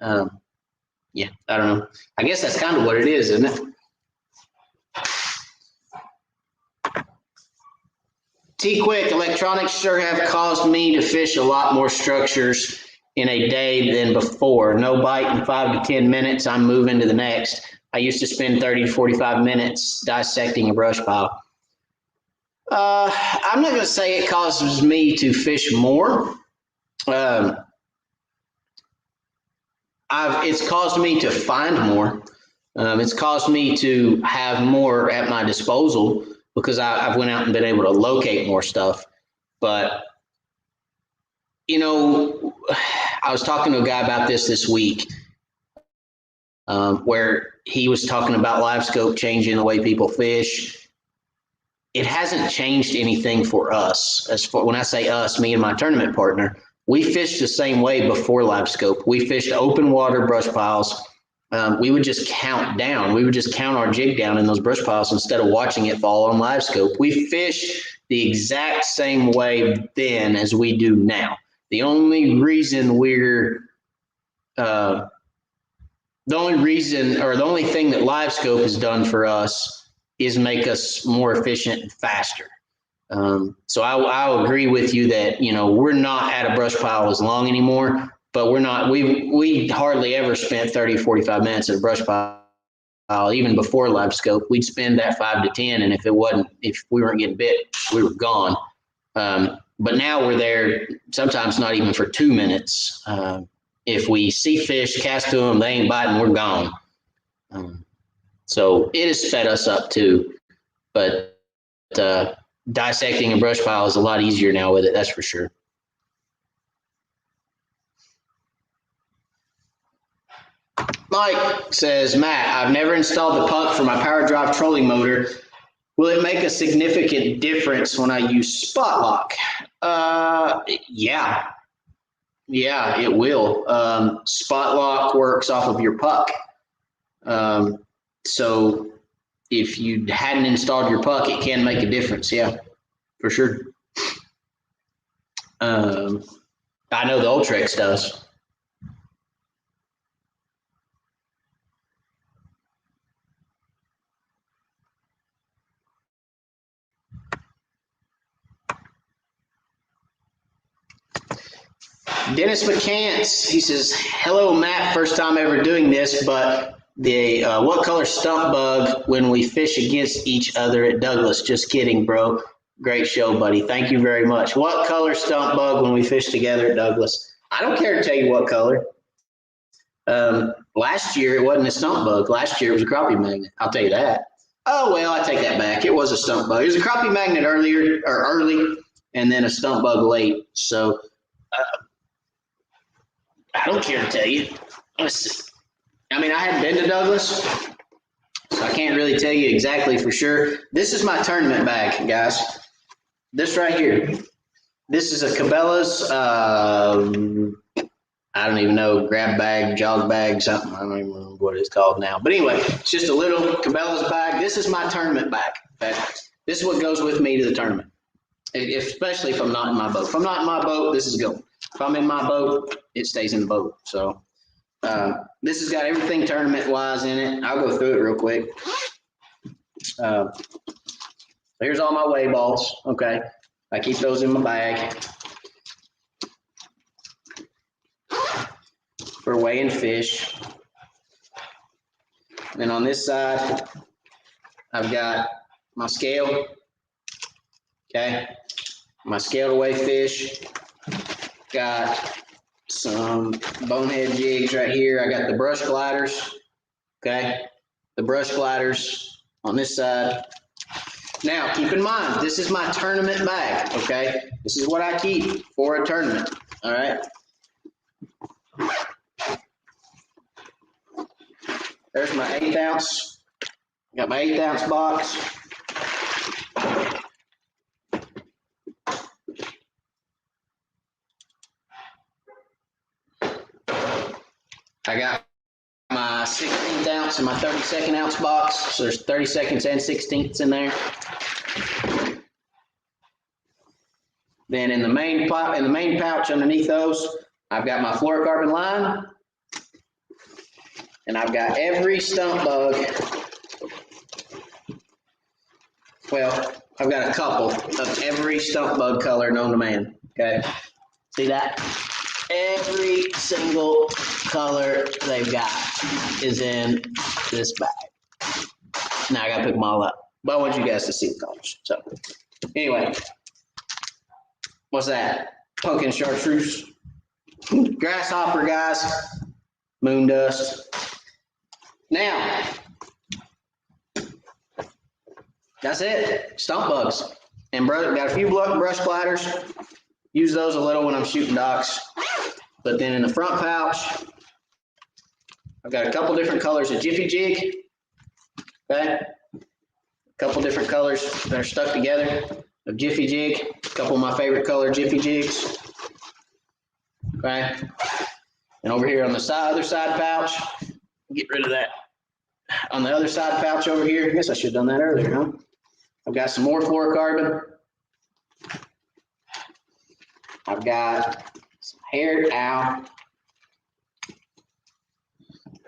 Yeah, I don't know. I guess that's kind of what it is, isn't it? T-Quick, electronics sure have caused me to fish a lot more structures in a day than before. No bite in 5 to 10 minutes, I'm moving to the next. I used to spend 30 to 45 minutes dissecting a brush pile. I'm not going to say it causes me to fish more. It's caused me to find more. It's caused me to have more at my disposal because I've went out and been able to locate more stuff. But, you know, I was talking to a guy about this week where he was talking about live scope changing the way people fish. It hasn't changed anything for us. As for when I say us, me and my tournament partner, we fished the same way before live scope. We fished open water brush piles. We would just count down. We would just count our jig down in those brush piles instead of watching it fall on live scope. We fish the exact same way then as we do now. The only reason the only thing that live scope has done for us is make us more efficient and faster. So I'll agree with you that, you know, we're not at a brush pile as long anymore, but we hardly ever spent 30, 45 minutes at a brush pile. Even before live scope, we'd spend that 5 to 10. And if we weren't getting bit, we were gone. But now we're there sometimes not even for 2 minutes. If we see fish, cast to them, they ain't biting, we're gone. So it has fed us up too, but dissecting a brush pile is a lot easier now with it, that's for sure. Mike says, Matt, I've never installed the pump for my power drive trolling motor. Will it make a significant difference when I use spot lock? Yeah, it will. Spot lock works off of your puck. So if you hadn't installed your puck, it can make a difference. Yeah, for sure. I know the Ultrex does. Dennis McCants, he says, hello, Matt. First time ever doing this, but what color stump bug when we fish against each other at Douglas? Just kidding, bro. Great show, buddy. Thank you very much. What color stump bug when we fish together at Douglas? I don't care to tell you what color. Last year, it wasn't a stump bug. Last year, it was a crappie magnet. I'll tell you that. Oh, well, I take that back. It was a stump bug. It was a crappie magnet early, and then a stump bug late. So I don't care to tell you. Let's see. I mean, I hadn't been to Douglas, so I can't really tell you exactly for sure. This is my tournament bag, guys. This right here. This is a Cabela's, I don't even know, grab bag, jog bag, something. I don't even remember what it's called now. But anyway, it's just a little Cabela's bag. This is my tournament bag. Okay? This is what goes with me to the tournament, especially if I'm not in my boat. If I'm not in my boat, this is going. If I'm in my boat, it stays in the boat. So this has got everything tournament-wise in it. I'll go through it real quick. Here's all my weigh balls. Okay, I keep those in my bag for weighing fish. And on this side, I've got my scale. Okay, my scale to weigh fish. Got some bonehead jigs right here. I got the brush gliders, okay? The brush gliders on this side. Now, keep in mind, this is my tournament bag, okay? This is what I keep for a tournament, all right? There's my 1/8 ounce. Got my 1/8 ounce box. I got my 16th ounce and my 32nd ounce box. So there's 32nds and 16ths in there. Then in the main pouch underneath those, I've got my fluorocarbon line, and I've got every stump bug. Well, I've got a couple of every stump bug color known to man. Okay, see that? Every single color they've got is in this bag. Now I gotta pick them all up, but I want you guys to see the colors. So anyway, what's that? Pumpkin chartreuse, grasshopper, guys, moon dust. Now, that's it. Stump bugs. And got a few brush gliders. Use those a little when I'm shooting docks. But then in the front pouch, I've got a couple different colors of Jiffy Jig. Okay? A couple different colors that are stuck together of Jiffy Jig. A couple of my favorite color Jiffy Jigs. Okay? And over here on the other side pouch, get rid of that. On the other side pouch over here, I guess I should have done that earlier, huh? I've got some more fluorocarbon. I've got some hair, I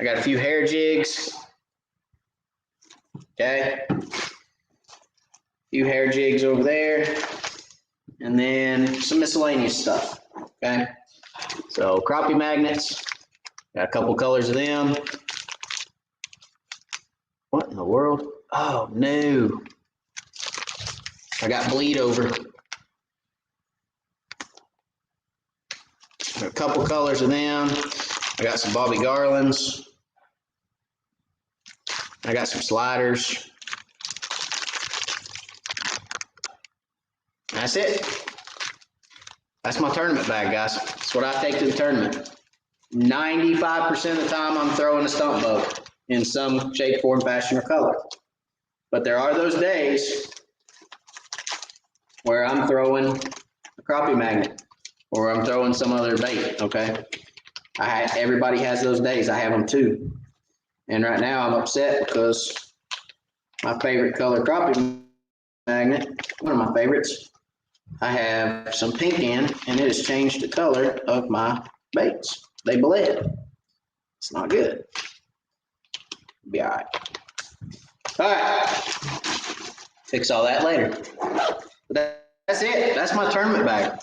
got a few hair jigs. Okay. A few hair jigs over there. And then some miscellaneous stuff. Okay. So crappie magnets. Got a couple colors of them. What in the world? Oh no. I got bleed over. A couple colors of them. I got some Bobby Garlands. I got some sliders. That's it. That's my tournament bag, guys. That's what I take to the tournament. 95% of the time I'm throwing a stump bug in some shape, form, fashion, or color. But there are those days where I'm throwing a crappie magnet or I'm throwing some other bait, okay? Everybody has those days. I have them too. And right now I'm upset because my favorite color crappie magnet, one of my favorites, I have some pink in, and it has changed the color of my baits. They bled. It's not good. Be all right. All right. Fix all that later. But that's it. That's my tournament bag.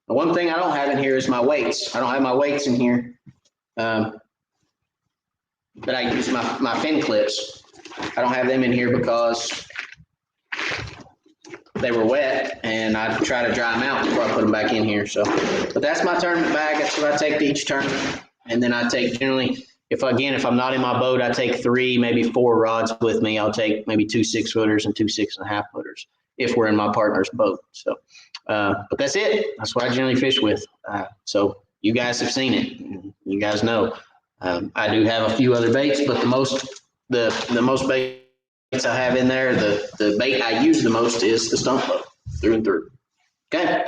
The one thing I don't have in here is my weights. I don't have my weights in here. But I use my fin clips. I don't have them in here because they were wet, and I try to dry them out before I put them back in here. So, but that's my tournament bag. That's what I take to each tournament. And then I take generally, if I'm not in my boat, I take 3, maybe 4 rods with me. I'll take maybe 2 6-footers and 2 6.5-footers if we're in my partner's boat. So, but that's it. That's what I generally fish with. So you guys have seen it. You guys know. I do have a few other baits, but the most baits I have in there, the bait I use the most is the stump bug, through and through. Okay.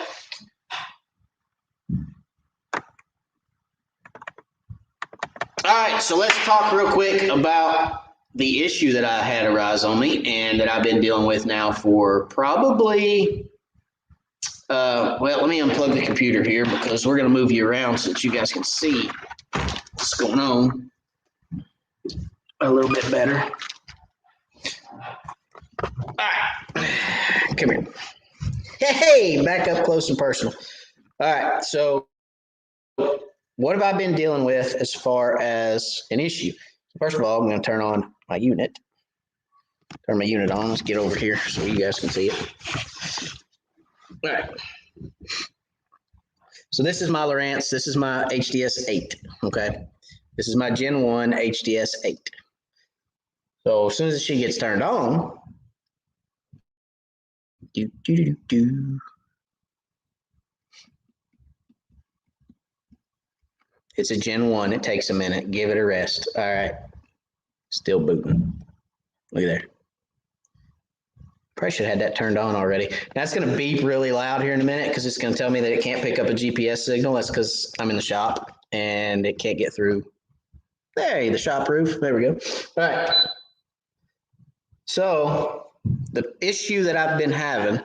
All right, so let's talk real quick about the issue that I had arise on me and that I've been dealing with now for probably, well, let me unplug the computer here because we're going to move you around so that you guys can see what's going on a little bit better. All right, come here. Hey, back up close and personal. All right, so what have I been dealing with as far as an issue? First of all, I'm going to turn on my unit. Turn my unit on. Let's get over here so you guys can see it. All right. So this is my Lowrance. This is my HDS 8. Okay. This is my Gen 1 HDS 8. So as soon as she gets turned on, it's a Gen 1. It takes a minute. Give it a rest. All right. Still booting. Look at there. Probably should have had that turned on already. That's going to beep really loud here in a minute because it's going to tell me that it can't pick up a GPS signal. That's because I'm in the shop and it can't get through. There, the shop roof. There we go. All right. So the issue that I've been having,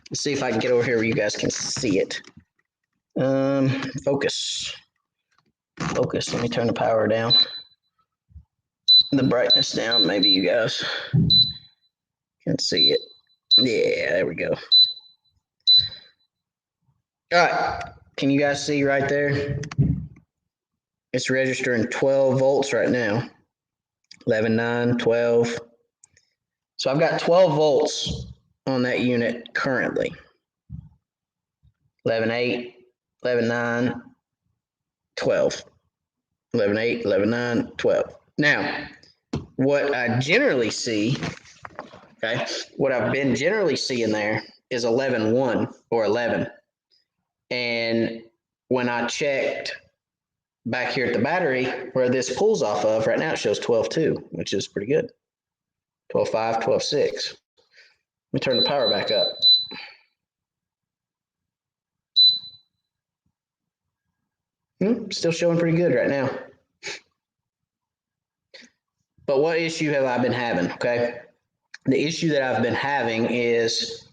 let's see if I can get over here where you guys can see it. Focus. Focus. Let me turn the power down. The brightness down. Maybe you guys can see it. Yeah, there we go. All right. Can you guys see right there? It's registering 12 volts right now. 11, 9, 12. So I've got 12 volts on that unit currently. 11, 8, 11, 9, 12. 11, 8, 11, 9, 12. Now, what I generally see, okay, what I've been generally seeing there is 11, 1 or 11. And when I checked back here at the battery where this pulls off of, right now it shows 12, 2, which is pretty good. 12, 5, 12, 6. Let me turn the power back up. Still showing pretty good right now. But what issue have I been having? Okay. The issue that I've been having is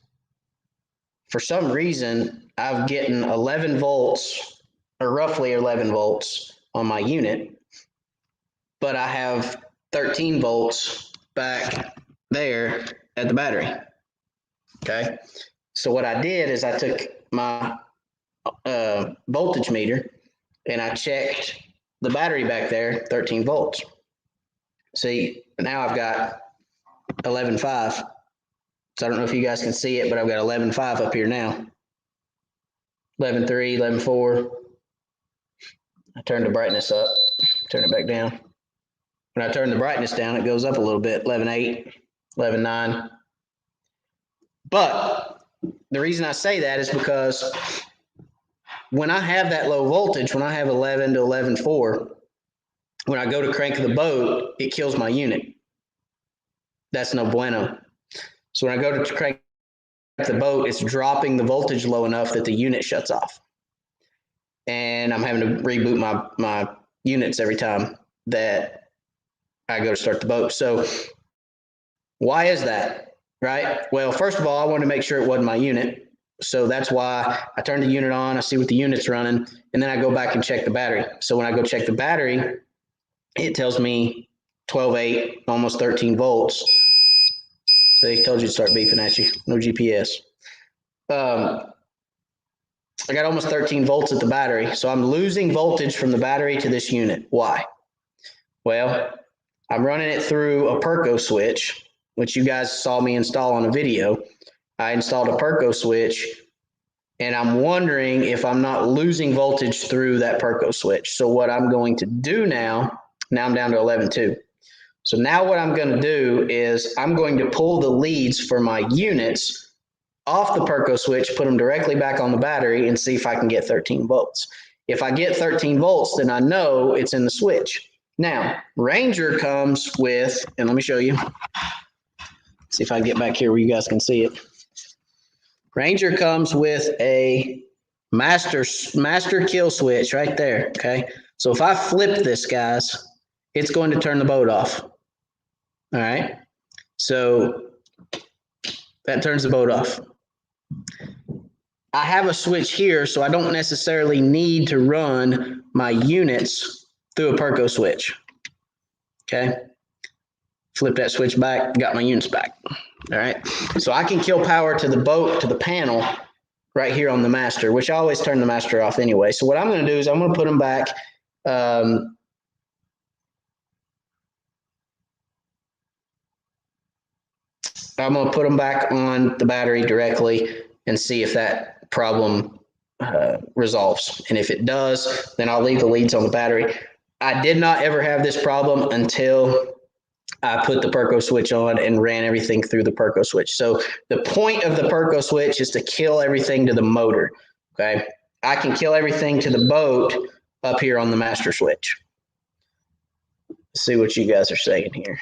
for some reason, I've getting 11 volts or roughly 11 volts on my unit, but I have 13 volts back there at the battery. Okay. So what I did is I took my voltage meter and I checked the battery back there, 13 volts. See, now I've got 11.5. So I don't know if you guys can see it, but I've got 11.5 up here now. 11.3, 11.4. I turned the brightness up, turn it back down. When I turn the brightness down, it goes up a little bit, 11.8, 11.9. But the reason I say that is because when I have that low voltage, when I have 11 to 11.4, when I go to crank the boat, it kills my unit. That's no bueno. So when I go to crank the boat, it's dropping the voltage low enough that the unit shuts off. And I'm having to reboot my units every time that I go to start the boat. So why is that, right? Well, first of all, I wanted to make sure it wasn't my unit. So that's why I turn the unit on, I see what the unit's running, and then I go back and check the battery. So when I go check the battery, it tells me 12.8, almost 13 volts. They told you to start beeping at you. No GPS. I got almost 13 volts at the battery, so I'm losing voltage from the battery to this unit. Why? Well, I'm running it through a Perco switch, which you guys saw me install on a video. I installed a Perco switch, and I'm wondering if I'm not losing voltage through that Perco switch. So what I'm going to do now I'm down to 11.2. So now what I'm going to do is I'm going to pull the leads for my units off the Perco switch, put them directly back on the battery, and see if I can get 13 volts. If I get 13 volts, then I know it's in the switch. Now, Ranger comes with, and let me show you. See if I can get back here where you guys can see it. Ranger comes with a master kill switch right there, okay? So if I flip this, guys, it's going to turn the boat off. All right? So that turns the boat off. I have a switch here, so I don't necessarily need to run my units through a Perco switch. Okay? Flip that switch back, got my units back. All right? So I can kill power to the boat, to the panel, right here on the master, which I always turn the master off anyway. So what I'm going to do is I'm going to put them back. I'm going to put them back on the battery directly and see if that problem resolves. And if it does, then I'll leave the leads on the battery. I did not ever have this problem until I put the Perco switch on and ran everything through the Perco switch. So the point of the Perco switch is to kill everything to the motor. Okay. I can kill everything to the boat up here on the master switch. Let's see what you guys are saying here.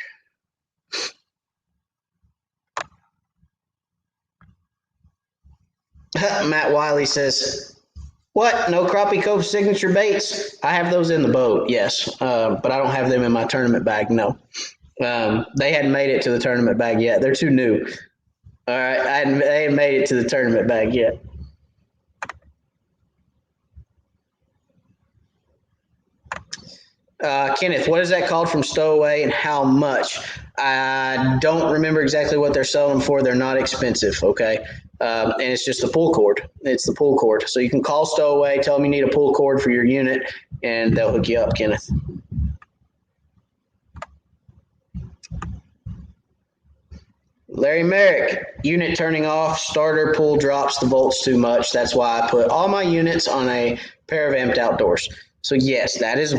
Matt Wiley says, what? No Crappie Cove signature baits? I have those in the boat, yes. But I don't have them in my tournament bag, no. They hadn't made it to the tournament bag yet. They're too new. All right, they hadn't made it to the tournament bag yet. Kenneth, what is that called from Stowaway and how much? I don't remember exactly what they're selling for. They're not expensive, okay? And it's just a pull cord. It's the pull cord. So you can call Stowaway, tell them you need a pull cord for your unit, and they'll hook you up, Kenneth. Larry Merrick, unit turning off, starter pull drops the volts too much. That's why I put all my units on a pair of amped outdoors. So yes, that is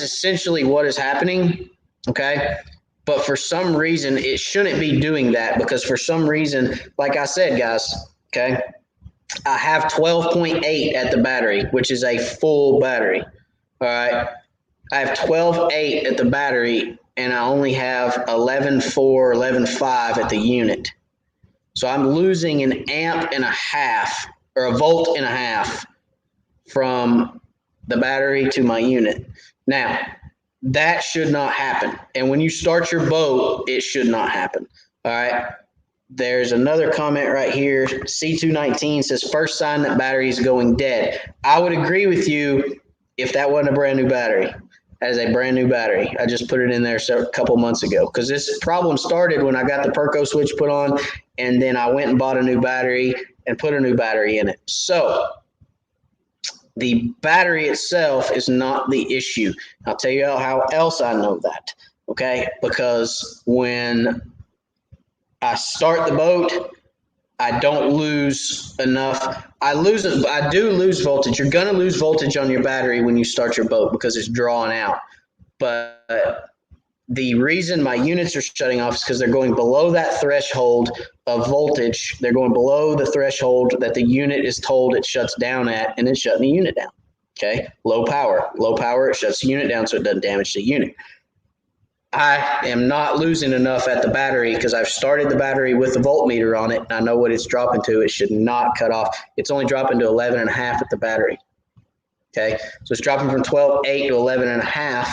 essentially what is happening, okay? But for some reason, it shouldn't be doing that because for some reason, like I said, guys, okay, I have 12.8 at the battery, which is a full battery, all right? I have 12.8 at the battery, and I only have 11.4, 11.5 at the unit. So I'm losing an amp and a half or a volt and a half from the battery to my unit. Now, that should not happen. And when you start your boat, it should not happen. All right. There's another comment right here. C219 says, first sign that battery is going dead. I would agree with you if that wasn't a brand new battery. That is a brand new battery. I just put it in there a couple months ago because this problem started when I got the Perco switch put on, and then I went and bought a new battery and put a new battery in it. So the battery itself is not the issue. I'll tell you how else I know that, okay? Because when I start the boat, I don't lose enough. I do lose voltage. You're going to lose voltage on your battery when you start your boat because it's drawn out. But the reason my units are shutting off is because they're going below that threshold of voltage. They're going below the threshold that the unit is told it shuts down at, and it's shutting the unit down. Okay, low power, it shuts the unit down so it doesn't damage the unit. I am not losing enough at the battery because I've started the battery with the voltmeter on it, and I know what it's dropping to. It should not cut off. It's only dropping to 11.5 at the battery. Okay, so it's dropping from 12.8 to 11.5.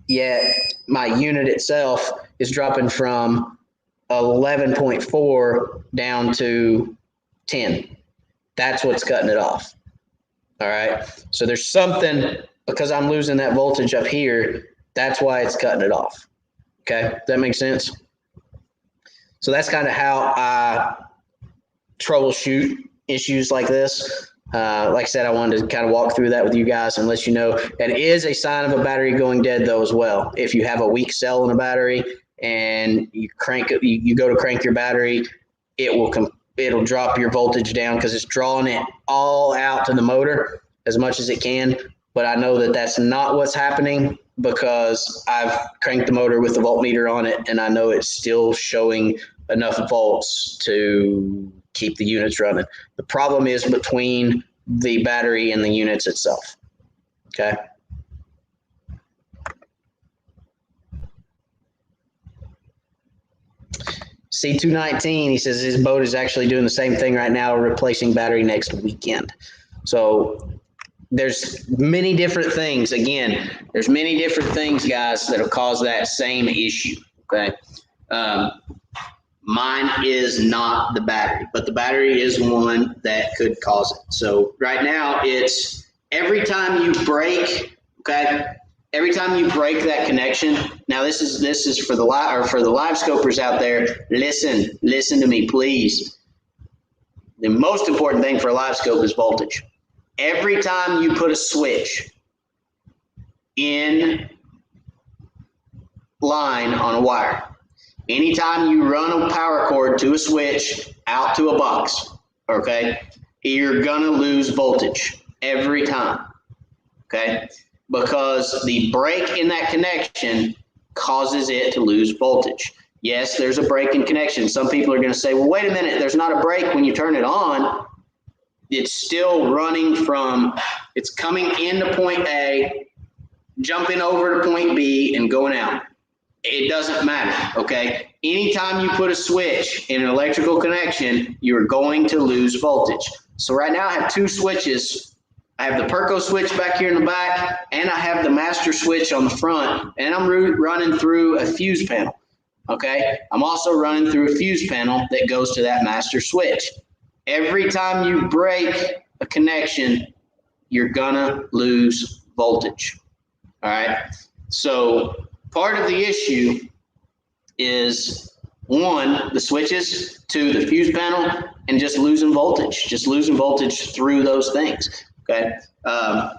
Yet my unit itself is dropping from 11.4 down to 10. That's what's cutting it off. All right. So there's something, because I'm losing that voltage up here, that's why it's cutting it off. Okay. Does that make sense? So that's kind of how I troubleshoot issues like this. Like I said, I wanted to kind of walk through that with you guys and let you know that is a sign of a battery going dead though as well. If you have a weak cell in a battery and you crank it, you go to crank your battery, it'll drop your voltage down because it's drawing it all out to the motor as much as it can. But I know that that's not what's happening because I've cranked the motor with the voltmeter on it and I know it's still showing enough volts to keep the units running. The problem is between the battery and the units itself. Okay. C219, he says his boat is actually doing the same thing right now, replacing battery next weekend. So there's many different things. Again, there's many different things, guys, that'll cause that same issue. Okay. Mine is not the battery, but the battery is one that could cause it. So right now it's every time you break, okay, every time you break that connection. Now this is for the live scopers out there. Listen to me, please. The most important thing for a live scope is voltage. Every time you put a switch in line on a wire, anytime you run a power cord to a switch out to a box, okay, you're gonna lose voltage every time, okay? Because the break in that connection causes it to lose voltage. Yes, there's a break in connection. Some people are gonna say, well, wait a minute, there's not a break when you turn it on. It's still running it's coming into point A, jumping over to point B, and going out. It doesn't matter, okay? Anytime you put a switch in an electrical connection, you're going to lose voltage. So right now I have two switches. I have the Perco switch back here in the back, and I have the master switch on the front, and I'm running through a fuse panel, okay? I'm also running through a fuse panel that goes to that master switch. Every time you break a connection, you're gonna lose voltage, all right? So part of the issue is, one, the switches, two, the fuse panel, and just losing voltage through those things, okay?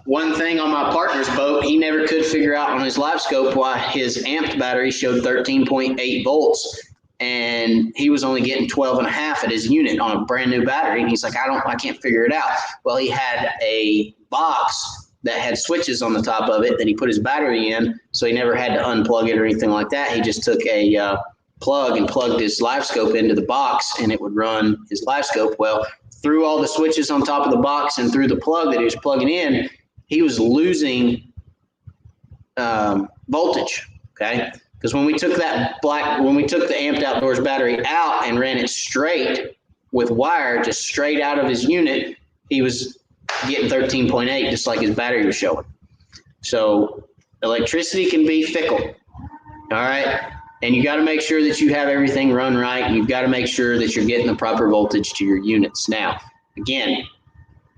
One thing on my partner's boat, he never could figure out on his live scope why his amped battery showed 13.8 volts, and he was only getting 12 and a half at his unit on a brand new battery. And he's like, I can't figure it out. Well, he had a box that had switches on the top of it that he put his battery in, so he never had to unplug it or anything like that. He just took a plug and plugged his live scope into the box, and it would run his live scope. Well, through all the switches on top of the box and through the plug that he was plugging in, he was losing voltage, okay? Because when we took the Amped Outdoors battery out and ran it straight with wire, just straight out of his unit, he was getting 13.8, just like his battery was showing. So electricity can be fickle, all right? And you got to make sure that you have everything run right. You've got to make sure that you're getting the proper voltage to your units. Now, again,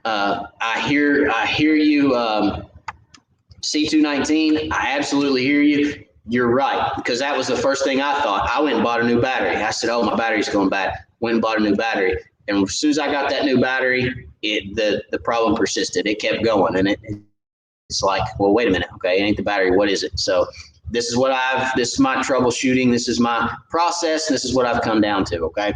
I hear you, C219. I absolutely hear you. You're right, because that was the first thing I thought. I went and bought a new battery. I said, oh, my battery's going bad. Went and bought a new battery. And as soon as I got that new battery, the problem persisted. It kept going. And it's like, well, wait a minute. Okay, it ain't the battery. What is it? So this is my troubleshooting. This is my process. This is what I've come down to. Okay.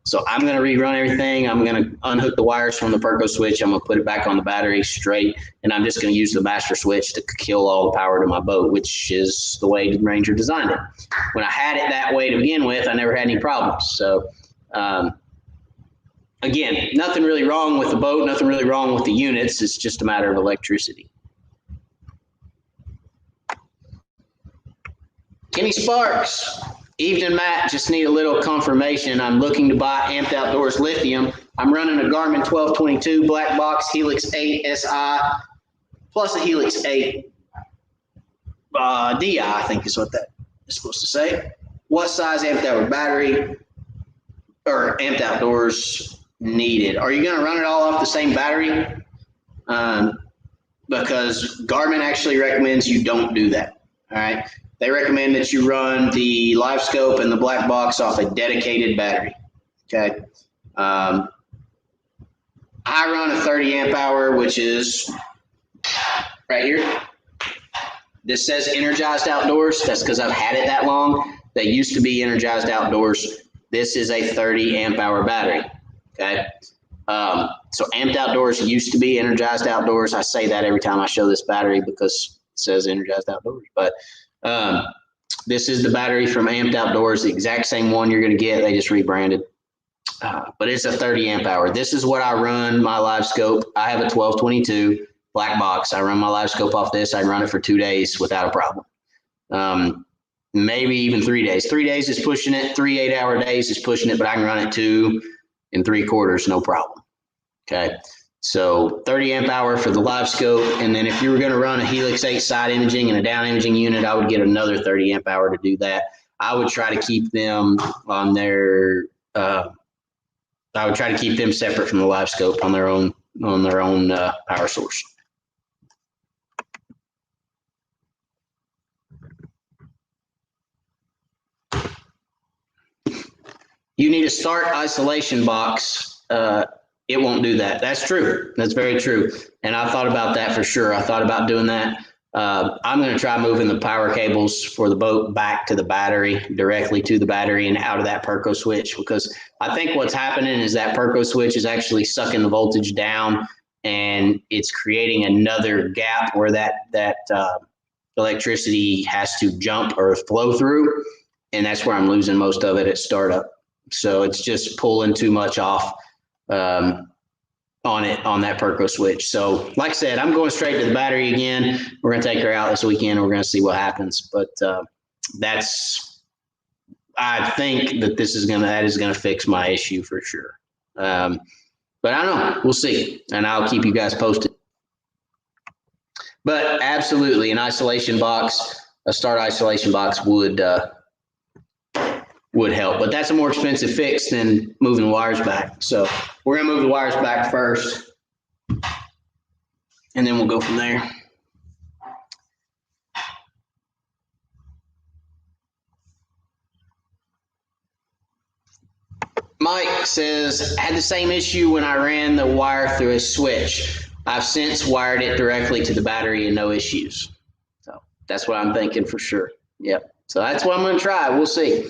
So I'm going to rerun everything. I'm going to unhook the wires from the Perco switch. I'm going to put it back on the battery straight, and I'm just going to use the master switch to kill all the power to my boat, which is the way Ranger designed it. When I had it that way to begin with, I never had any problems. So, again, nothing really wrong with the boat, nothing really wrong with the units. It's just a matter of electricity. Kenny Sparks. Evening, Matt. Just need a little confirmation. I'm looking to buy Amped Outdoors lithium. I'm running a Garmin 1222 black box Helix 8 SI plus a Helix 8 DI, I think is what that is supposed to say. What size Amped Outdoor battery or Amped Outdoors needed? Are you going to run it all off the same battery? Because Garmin actually recommends you don't do that. All right. They recommend that you run the live scope and the black box off a dedicated battery. Okay. I run a 30 amp hour, which is right here. This says Energized Outdoors. That's because I've had it that long. They used to be Energized Outdoors. This is a 30 amp hour battery. Okay. So Amped Outdoors used to be Energized Outdoors. I say that every time I show this battery because it says Energized Outdoors, but this is the battery from Amped Outdoors, the exact same one you're going to get. They just rebranded, but it's a 30 amp hour. This is what I run my live scope. I have a 1222 black box. I run my live scope off this. I can run it for 2 days without a problem. Maybe even 3 days. 3 days is pushing it. 3 8-hour days is pushing it, but I can run it 2 3/4, no problem. Okay. So 30 amp hour for the live scope. And then if you were going to run a Helix 8 side imaging and a down imaging unit, I would get another 30 amp hour to do that. I would try to keep them on their, I would try to keep them separate from the live scope on their own power source. You need a start isolation box. It won't do that. That's true. That's very true. And I thought about that for sure. I thought about doing that. I'm going to try moving the power cables for the boat back to the battery, directly to the battery and out of that Perco switch, because I think what's happening is that Perco switch is actually sucking the voltage down, and it's creating another gap where that electricity has to jump or flow through, and that's where I'm losing most of it at startup. So it's just pulling too much off on that Perco switch. So like I said, I'm going straight to the battery again. We're going to take her out this weekend. We're going to see what happens. But I think that that is going to fix my issue for sure. But I don't know. We'll see. And I'll keep you guys posted. But absolutely, an isolation box, a start isolation box would help. But that's a more expensive fix than moving the wires back. So we're going to move the wires back first, and then we'll go from there. Mike says, had the same issue when I ran the wire through a switch. I've since wired it directly to the battery and no issues. So that's what I'm thinking for sure. Yep. So that's what I'm going to try. We'll see.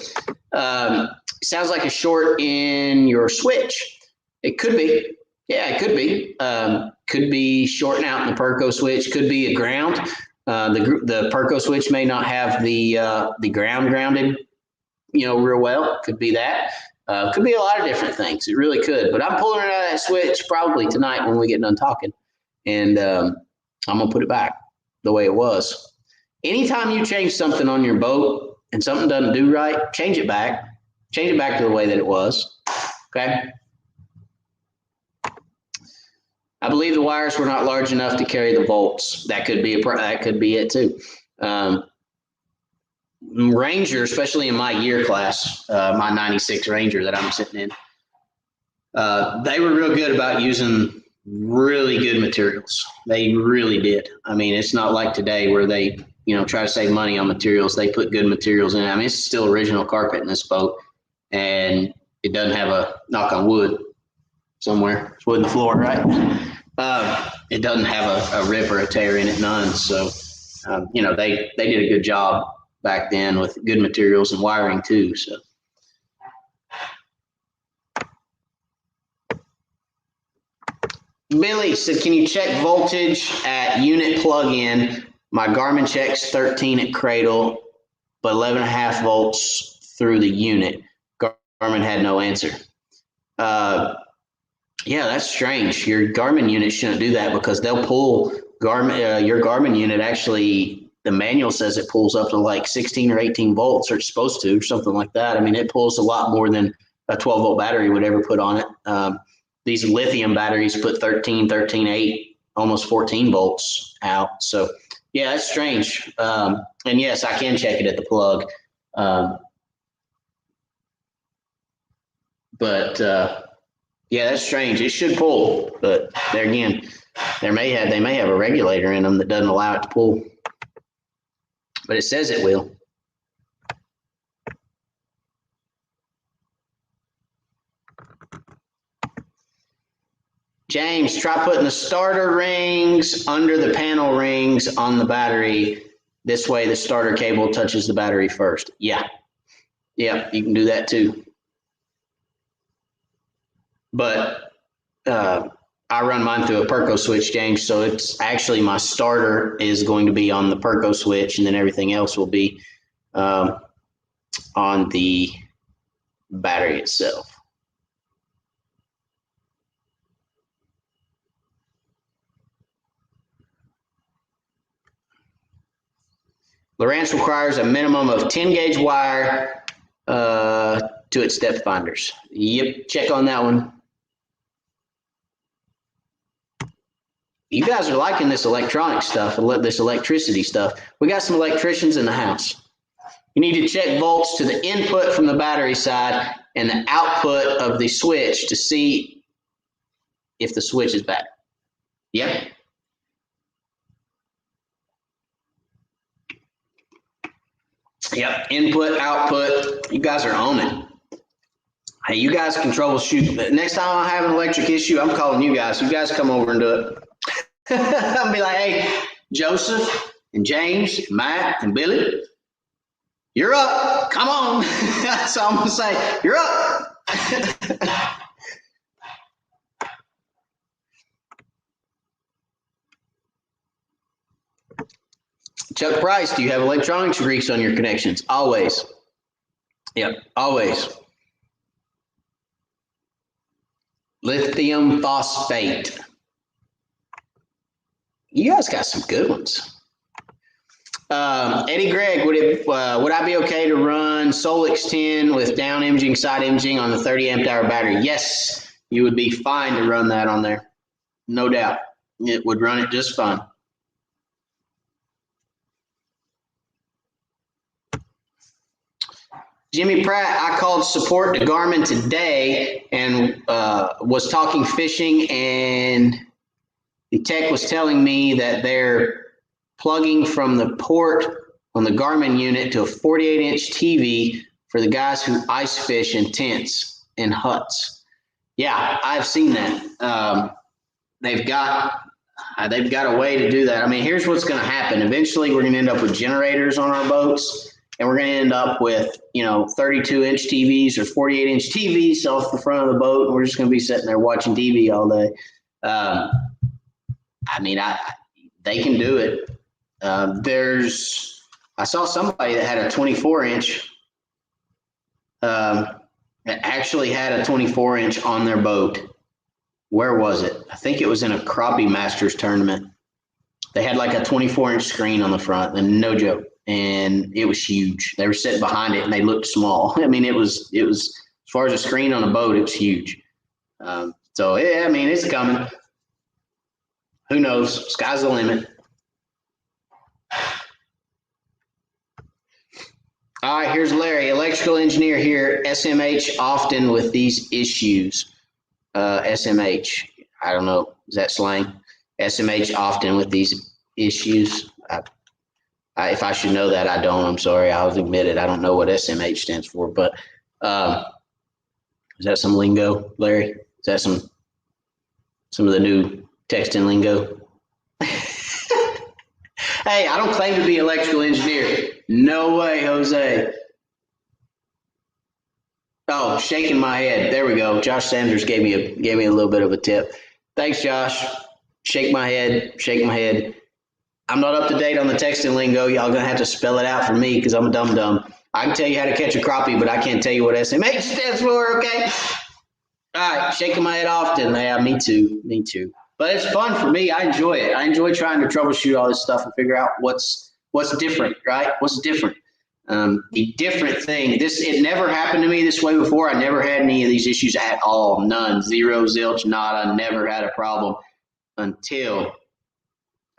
Sounds like a short in your switch. It could be. Yeah, it could be. Could be shorting out in the Perco switch. Could be a ground. The Perco switch may not have the ground grounded, real well. Could be that. Could be a lot of different things. It really could. But I'm pulling it out of that switch probably tonight when we get done talking, and I'm gonna put it back the way it was. Anytime you change something on your boat and something doesn't do right, change it back. Change it back to the way that it was. Okay. I believe the wires were not large enough to carry the volts. That could be it too. Ranger, especially in my year class, my 96 Ranger that I'm sitting in, they were real good about using really good materials. They really did. I mean, it's not like today where they, try to save money on materials. They put good materials in it. I mean, it's still original carpet in this boat, and it doesn't have a, knock on wood somewhere. It's wood in the floor, right? It doesn't have a rip or a tear in it, none. So, they did a good job back then with good materials and wiring too. So. Billy said, can you check voltage at unit plug-in? My Garmin checks 13 at cradle, but 11.5 volts through the unit. Garmin had no answer. Yeah, that's strange. Your Garmin unit shouldn't do that because they'll pull your Garmin unit. Actually, the manual says it pulls up to like 16 or 18 volts, or it's supposed to, or something like that. I mean, it pulls a lot more than a 12-volt battery would ever put on it. These lithium batteries put 13.8, almost 14 volts out. So, yeah, that's strange. And yes, I can check it at the plug. Yeah, that's strange. It should pull, but there again, they may have a regulator in them that doesn't allow it to pull, but it says it will. James, try putting the starter rings under the panel rings on the battery. This way the starter cable touches the battery first. Yeah, you can do that too. But I run mine through a Perco switch, James, so it's actually my starter is going to be on the Perco switch, and then everything else will be on the battery itself. Lowrance requires a minimum of 10 gauge wire to its depth finders. Yep, check on that one. You guys are liking this electronic stuff, this electricity stuff. We got some electricians in the house. You need to check volts to the input from the battery side and the output of the switch to see if the switch is bad. Yep. Yep, input, output. You guys are on it. Hey, you guys can troubleshoot. Next time I have an electric issue, I'm calling you guys. You guys come over and do it. I'll be like, hey, Joseph, and James, and Matt, and Billy. You're up. Come on. That's all I'm going to say. You're up. Chuck Price, do you have electronics grease on your connections? Always. Yep, always. Lithium phosphate. You guys got some good ones. Eddie Gregg, would I be okay to run Solix 10 with down imaging, side imaging on the 30 amp hour battery? Yes, you would be fine to run that on there. No doubt. It would run it just fine. Jimmy Pratt, I called support to Garmin today and was talking fishing, and the tech was telling me that they're plugging from the port on the Garmin unit to a 48-inch TV for the guys who ice fish in tents and huts. Yeah, I've seen that. They've got a way to do that. I mean, here's what's going to happen. Eventually, we're going to end up with generators on our boats. And we're going to end up with, 32-inch TVs or 48-inch TVs off the front of the boat. And we're just going to be sitting there watching TV all day. They can do it. I saw somebody that had a 24-inch, that actually had a 24-inch on their boat. Where was it? I think it was in a Crappie Masters tournament. They had like a 24-inch screen on the front, and no joke. And it was huge. They were sitting behind it, and they looked small. I mean, it was as far as a screen on a boat, it was huge. It's coming. Who knows? Sky's the limit. All right, here's Larry, electrical engineer here. SMH often with these issues. SMH, I don't know, is that slang? SMH often with these issues. If I should know that, I don't. I'm sorry. I'll admit it. I don't know what SMH stands for, but is that some lingo, Larry? Is that some of the new texting lingo? Hey, I don't claim to be an electrical engineer. No way, Jose. Oh, shaking my head. There we go. Josh Sanders gave me a little bit of a tip. Thanks, Josh. Shake my head. Shake my head. I'm not up to date on the texting lingo. Y'all gonna have to spell it out for me because I'm a dum-dum. I can tell you how to catch a crappie, but I can't tell you what SMH stands for, okay? All right, shaking my head often. Yeah, me too. But it's fun for me. I enjoy it. I enjoy trying to troubleshoot all this stuff and figure out what's different, right? What's different? The different thing. It never happened to me this way before. I never had any of these issues at all. None. Zero, zilch, nada. Never had a problem until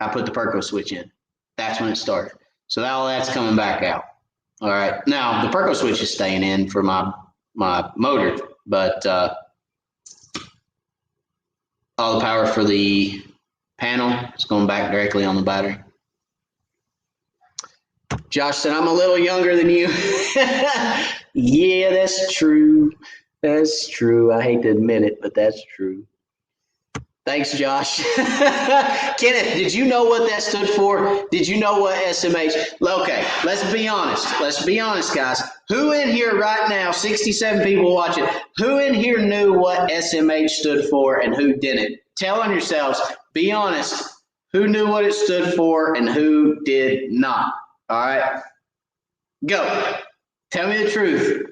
I put the Perco switch in. That's when it started. So all that's coming back out. All right. Now the Perco switch is staying in for my motor, but all the power for the panel is going back directly on the battery. Josh said, I'm a little younger than you. Yeah, that's true. That's true. I hate to admit it, but that's true. Thanks, Josh. Kenneth, did you know what that stood for? Did you know what SMH? Okay, let's be honest. Let's be honest, guys. Who in here right now, 67 people watching, who in here knew what SMH stood for and who didn't? Tell on yourselves. Be honest. Who knew what it stood for and who did not? All right. Go. Tell me the truth.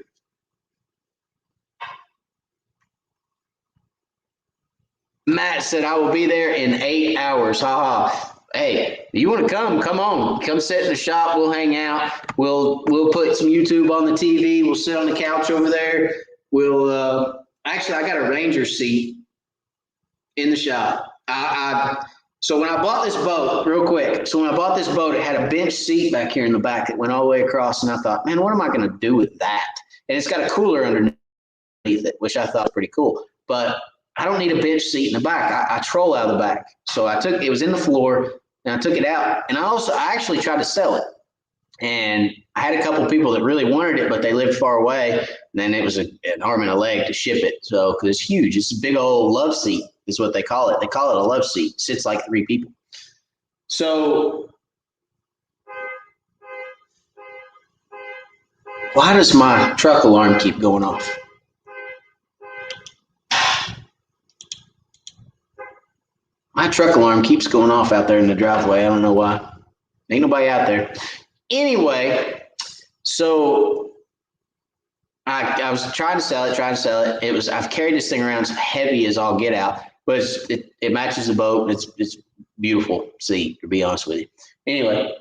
Matt said, I will be there in 8 hours. Ha ha. Hey, you want to come? Come on. Come sit in the shop. We'll hang out. We'll put some YouTube on the TV. We'll sit on the couch over there. We'll actually, I got a Ranger seat in the shop. So when I bought this boat, real quick, it had a bench seat back here in the back that went all the way across, and I thought, man, what am I going to do with that? And it's got a cooler underneath it, which I thought was pretty cool. But I don't need a bench seat in the back. I troll out of the back. So it was in the floor, and I took it out. And I actually tried to sell it. And I had a couple of people that really wanted it, but they lived far away. And then it was an arm and a leg to ship it. So, because it's huge. It's a big old love seat is what they call it. They call it a love seat. It sits like 3 people. So Why does my truck alarm keep going off? My truck alarm keeps going off out there in the driveway. I don't know why. Ain't nobody out there. Anyway, so I was trying to sell it. I've carried this thing around. It's heavy as all get out, but it matches the boat. It's beautiful seat, to be honest with you. Anyway,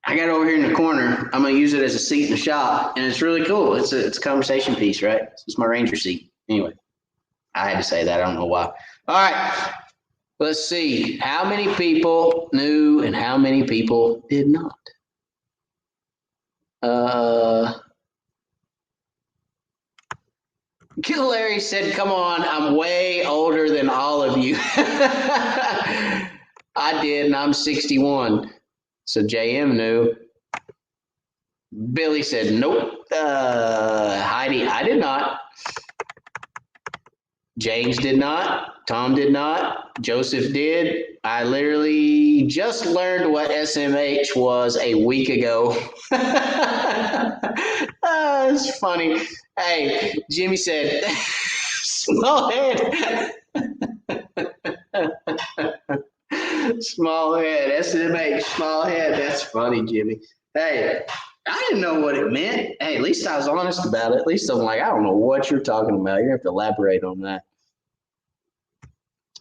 I got it over here in the corner. I'm gonna use it as a seat in the shop, and it's really cool. It's a conversation piece, right? It's my Ranger seat. Anyway, I had to say that. I don't know why. All right, let's see. How many people knew and how many people did not? Kill Larry said, "Come on, I'm way older than all of you." I did, and I'm 61. So JM knew. Billy said, "Nope." Heidi, I did not. James did not. Tom did not. Joseph did. I literally just learned what SMH was a week ago. It's funny. Hey, Jimmy said, small head. Small head. SMH, small head. That's funny, Jimmy. Hey, I didn't know what it meant. Hey, at least I was honest about it. At least I'm like, I don't know what you're talking about. You're going to have to elaborate on that.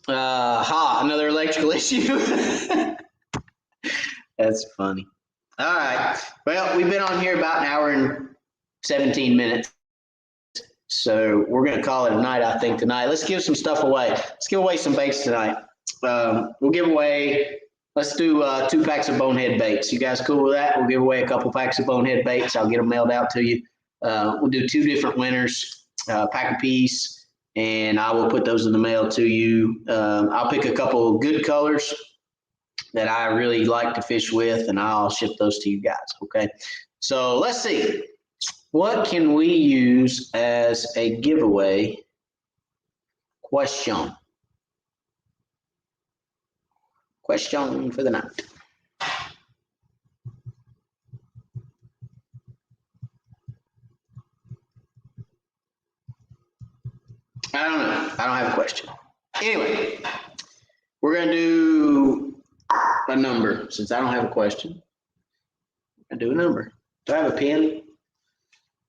Another electrical issue. That's funny. All right. Well, we've been on here about an hour and 17 minutes. So we're going to call it a night, I think, tonight. Let's give some stuff away. Let's give away some baits tonight. We'll give away, let's do 2 packs of bonehead baits. You guys cool with that? We'll give away a couple packs of bonehead baits. I'll get them mailed out to you. We'll do 2 different winners, pack a piece, and I will put those in the mail to you. I'll pick a couple of good colors that I really like to fish with, and I'll ship those to you guys, okay? So let's see. What can we use as a giveaway question? Question for the night. I don't know. I don't have a question. Anyway, we're going to do a number. Since I don't have a question, I'm going to do a number. Do I have a pen?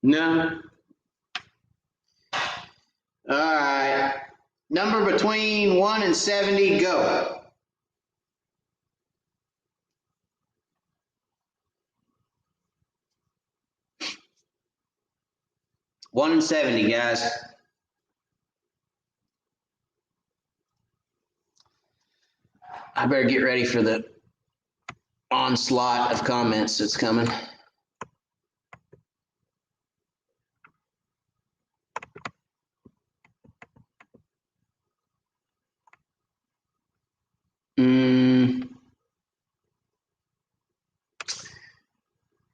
No. All right. Number between 1 and 70, go. One and 70, guys. I better get ready for the onslaught of comments that's coming.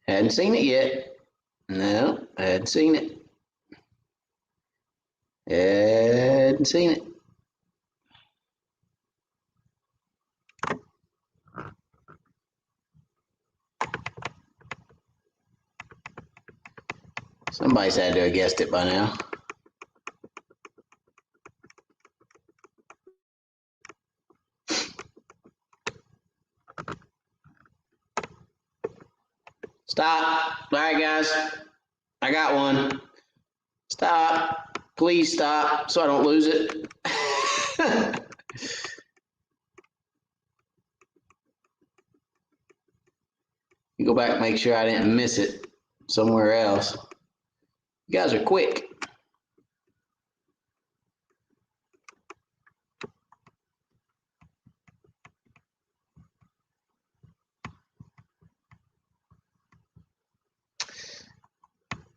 Hadn't seen it yet. No, I hadn't seen it. Hadn't seen it. Somebody's had to have guessed it by now. Stop. All right, guys. I got one. Stop. Please stop so I don't lose it. You go back and make sure I didn't miss it somewhere else. You guys are quick.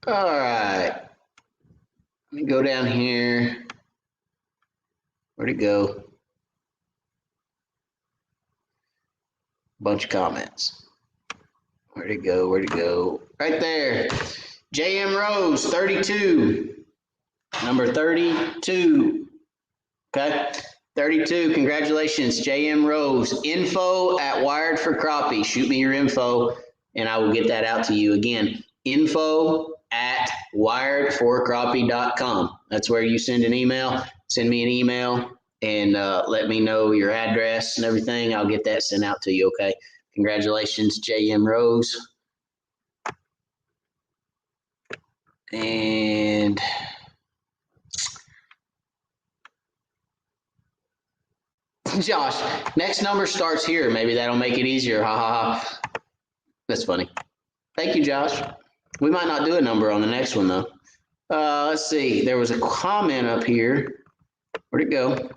All right. Let me go down here. Where'd it go? Bunch of comments. Where'd it go? Where'd it go? Right there. JM Rose, 32. Number 32. Okay. 32. Congratulations, JM Rose. Info at Wired for Crappie. Shoot me your info, and I will get that out to you again. info@wiredforcrappie.com. That's where you send an email. Send me an email and let me know your address and everything. I'll get that sent out to you, okay? Congratulations, J.M. Rose. And Josh, next number starts here. Maybe that'll make it easier. Ha ha ha. That's funny. Thank you, Josh. We might not do a number on the next one, though. Let's see. There was a comment up here. Where'd it go?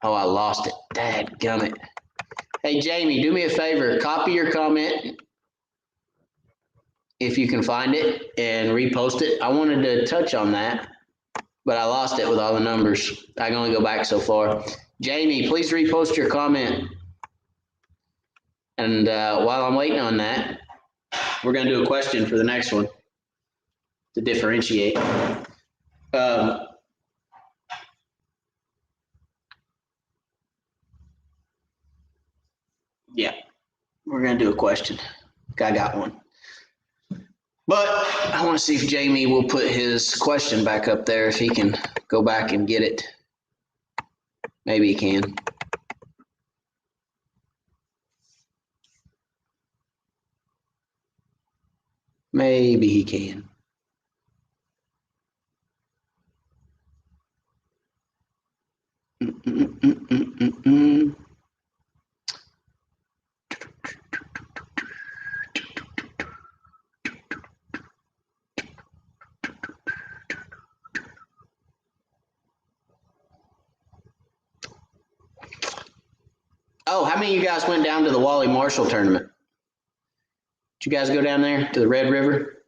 Oh, I lost it. Dadgummit. Hey, Jamie, do me a favor. Copy your comment if you can find it and repost it. I wanted to touch on that, but I lost it with all the numbers. I can only go back so far. Jamie, please repost your comment. And while I'm waiting on that, we're going to do a question for the next one to differentiate. Yeah, we're going to do a question. I got one. But I want to see if Jamie will put his question back up there, if he can go back and get it. Maybe he can. Maybe he can. Oh, how many of you guys went down to the Wally Marshall tournament? Did you guys go down there to the Red River?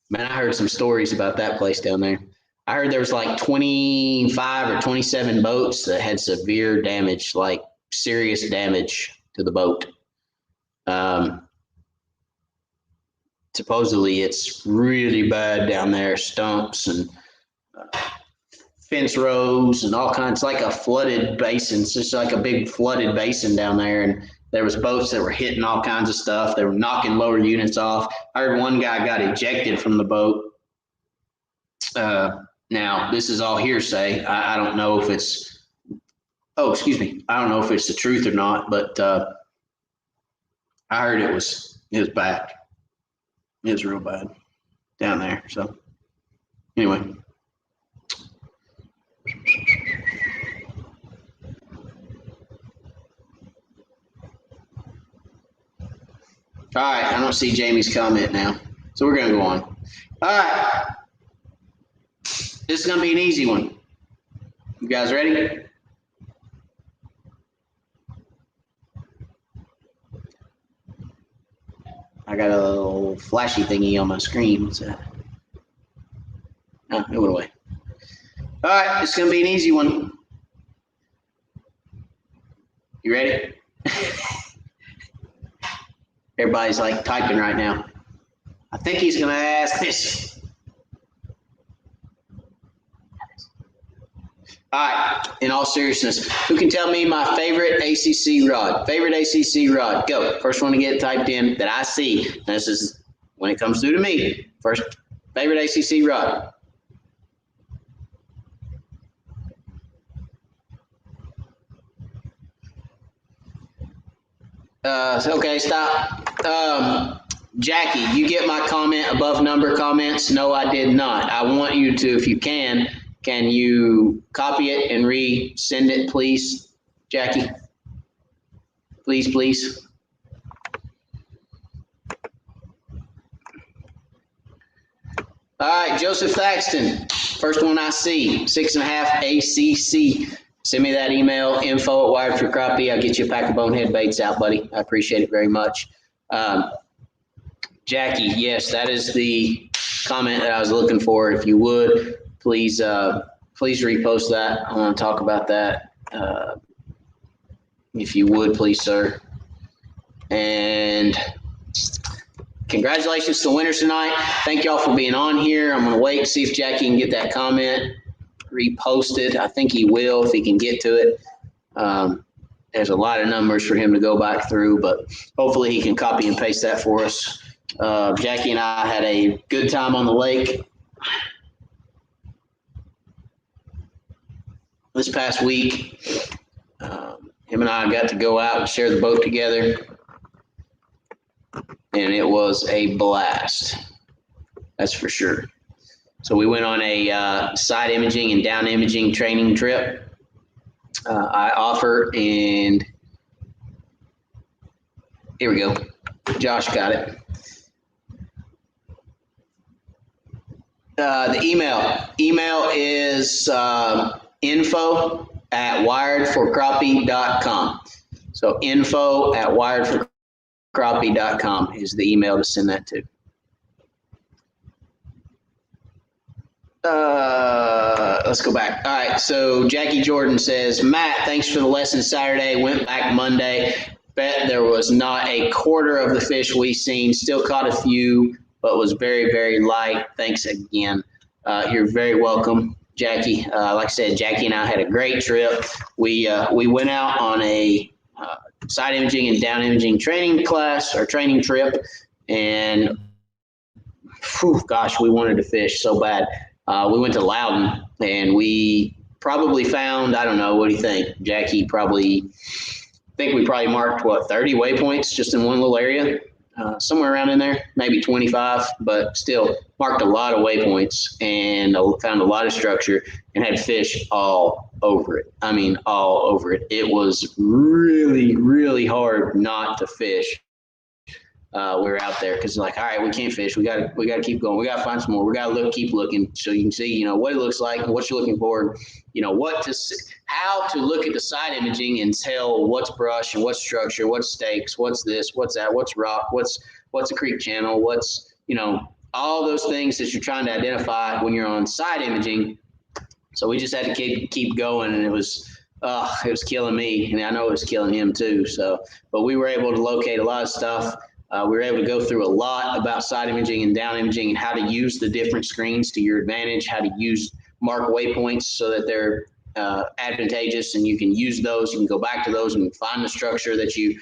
Man, I heard some stories about that place down there. I heard there was like 25 or 27 boats that had severe damage, like serious damage to the boat. Supposedly it's really bad down there, stumps and fence rows and all kinds, like a flooded basin. It's just like a big flooded basin down there. And there was boats that were hitting all kinds of stuff. They were knocking lower units off. I heard one guy got ejected from the boat. Now, this is all hearsay. I don't know if it's, I don't know if it's the truth or not, but I heard it was bad. It was real bad down there. So anyway. All right, I don't see Jamie's comment now, so we're going to go on. All right, this is going to be an easy one. You guys ready? I got a little flashy thingy on my screen. What's that? Oh, it went away. All right, it's going to be an easy one. You ready? Everybody's like typing right now. I think he's going to ask this. All right, in all seriousness, who can tell me my favorite ACC rod? Favorite ACC rod, go. First one to get it typed in that I see. This is when it comes through to me. First, favorite ACC rod. Okay, stop. Jackie, you get my comment above number comments? No, I did not. I want you to, if you can you copy it and resend it, please, Jackie? Please, please. All right, Joseph Thaxton, first one I see, 6.5 ACC. Send me that email, info@wiredforcrappie. I'll get you a pack of bonehead baits out, buddy. I appreciate it very much. Jackie, yes, that is the comment that I was looking for. If you would, please repost that. I want to talk about that. If you would, please, sir. And congratulations to the winners tonight. Thank y'all for being on here. I'm going to wait and see if Jackie can get that comment reposted. I think he will if he can get to it. There's a lot of numbers for him to go back through, but hopefully he can copy and paste that for us Jackie and I had a good time on the lake this past week. Him and I got to go out and share the boat together, and it was a blast. That's for sure. So we went on a side imaging and down imaging training trip. I offer, and here we go. Josh got it. The email is info@wiredforcrappie.com. So info@wiredforcrappie.com is the email to send that to. Let's go back. All right. So Jackie Jordan says, Matt, thanks for the lesson Saturday. Went back Monday. Bet there was not a quarter of the fish we seen. Still caught a few, but was very, very light. Thanks again. You're very welcome, Jackie. Like I said, Jackie and I had a great trip. We went out on a side imaging and down imaging training class or training trip, and gosh, we wanted to fish so bad. We went to Loudon, and we probably found, I don't know, what do you think, Jackie? We probably marked, 30 waypoints just in one little area, somewhere around in there, maybe 25, but still marked a lot of waypoints and found a lot of structure and had fish all over it. I mean, all over it. It was really, really hard not to fish. We were out there because like, all right, we can't fish. We got to keep going. We got to find some more. We got to keep looking so you can see, what it looks like and what you're looking for, how to look at the side imaging and tell what's brush and what's structure, what's stakes, what's this, what's that, what's rock, what's a creek channel, what's, all those things that you're trying to identify when you're on side imaging. So we just had to keep going, and it was killing me, and I know it was killing him too. So, but we were able to locate a lot of stuff. We were able to go through a lot about side imaging and down imaging and how to use the different screens to your advantage, how to mark waypoints so that they're advantageous, and you can use those. You can go back to those and find the structure that you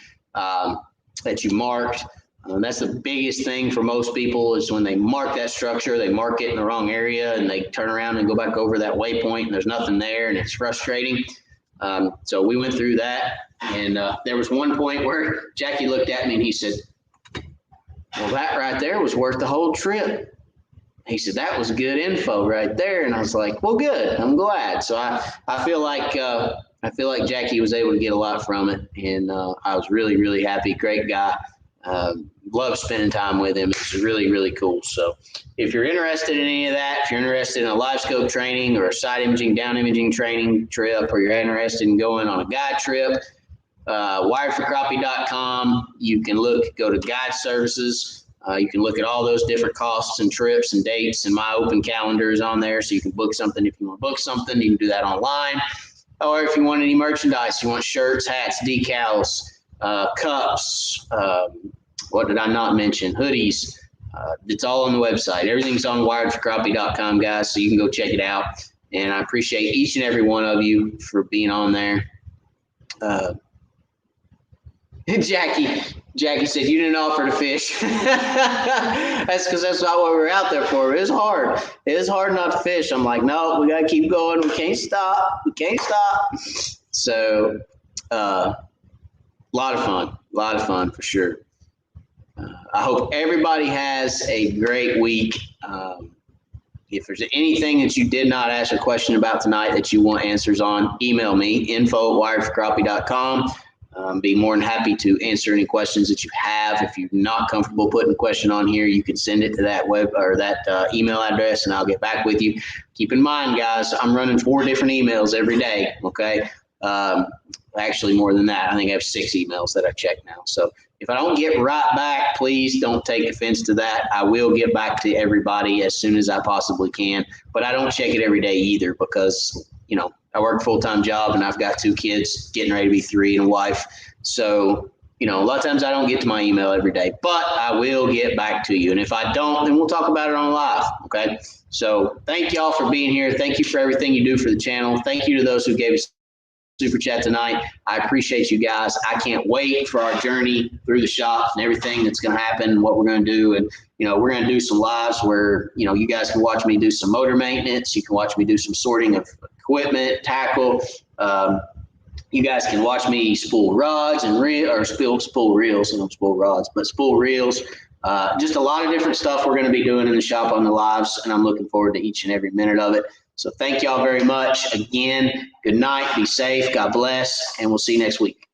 marked. That's the biggest thing for most people is when they mark that structure, they mark it in the wrong area, and they turn around and go back over that waypoint, and there's nothing there, and it's frustrating. So we went through that, and there was one point where Jackie looked at me and he said, well, that right there was worth the whole trip. He said, that was good info right there. And I was like, well, good. I'm glad. So I feel like Jackie was able to get a lot from it. And I was really, really happy. Great guy. Love spending time with him. It's really, really cool. So if you're interested in any of that, if you're interested in a live scope training or a side imaging, down imaging training trip, or you're interested in going on a guide trip, wiredforcrappie.com. You can go to guide services. You can look at all those different costs and trips and dates, and my open calendar is on there. So you can book something. If you want to book something, you can do that online. Or if you want any merchandise, you want shirts, hats, decals, cups, what did I not mention? Hoodies. It's all on the website. Everything's on wiredforcrappie.com, guys. So you can go check it out. And I appreciate each and every one of you for being on there. Jackie said, you didn't offer to fish. That's because that's not what we were out there for. It was hard. It is hard not to fish. I'm like, no, we got to keep going. We can't stop. So a lot of fun for sure. I hope everybody has a great week. If there's anything that you did not ask a question about tonight that you want answers on, email me, info@wiredforcrappie.com. Be more than happy to answer any questions that you have. If you're not comfortable putting a question on here, you can send it to that email address, and I'll get back with you. Keep in mind, guys, I'm running 4 different emails every day. Okay, actually more than that. I think I have 6 emails that I check now. So if I don't get right back, please don't take offense to that. I will get back to everybody as soon as I possibly can, but I don't check it every day either because I work a full-time job and I've got 2 kids getting ready to be 3 and a wife. So, a lot of times I don't get to my email every day, but I will get back to you. And if I don't, then we'll talk about it on live. Okay. So thank y'all for being here. Thank you for everything you do for the channel. Thank you to those who gave us super chat tonight. I appreciate you guys. I can't wait for our journey through the shop and everything that's going to happen, what we're going to do. And, you know, we're going to do some lives where, you know, you guys can watch me do some motor maintenance. You can watch me do some sorting of equipment, tackle. You guys can watch me spool rods and spool reels, and spool rods, but spool reels. Just a lot of different stuff we're going to be doing in the shop on the lives, and I'm looking forward to each and every minute of it. So thank y'all very much. Again, good night. Be safe. God bless, and we'll see you next week.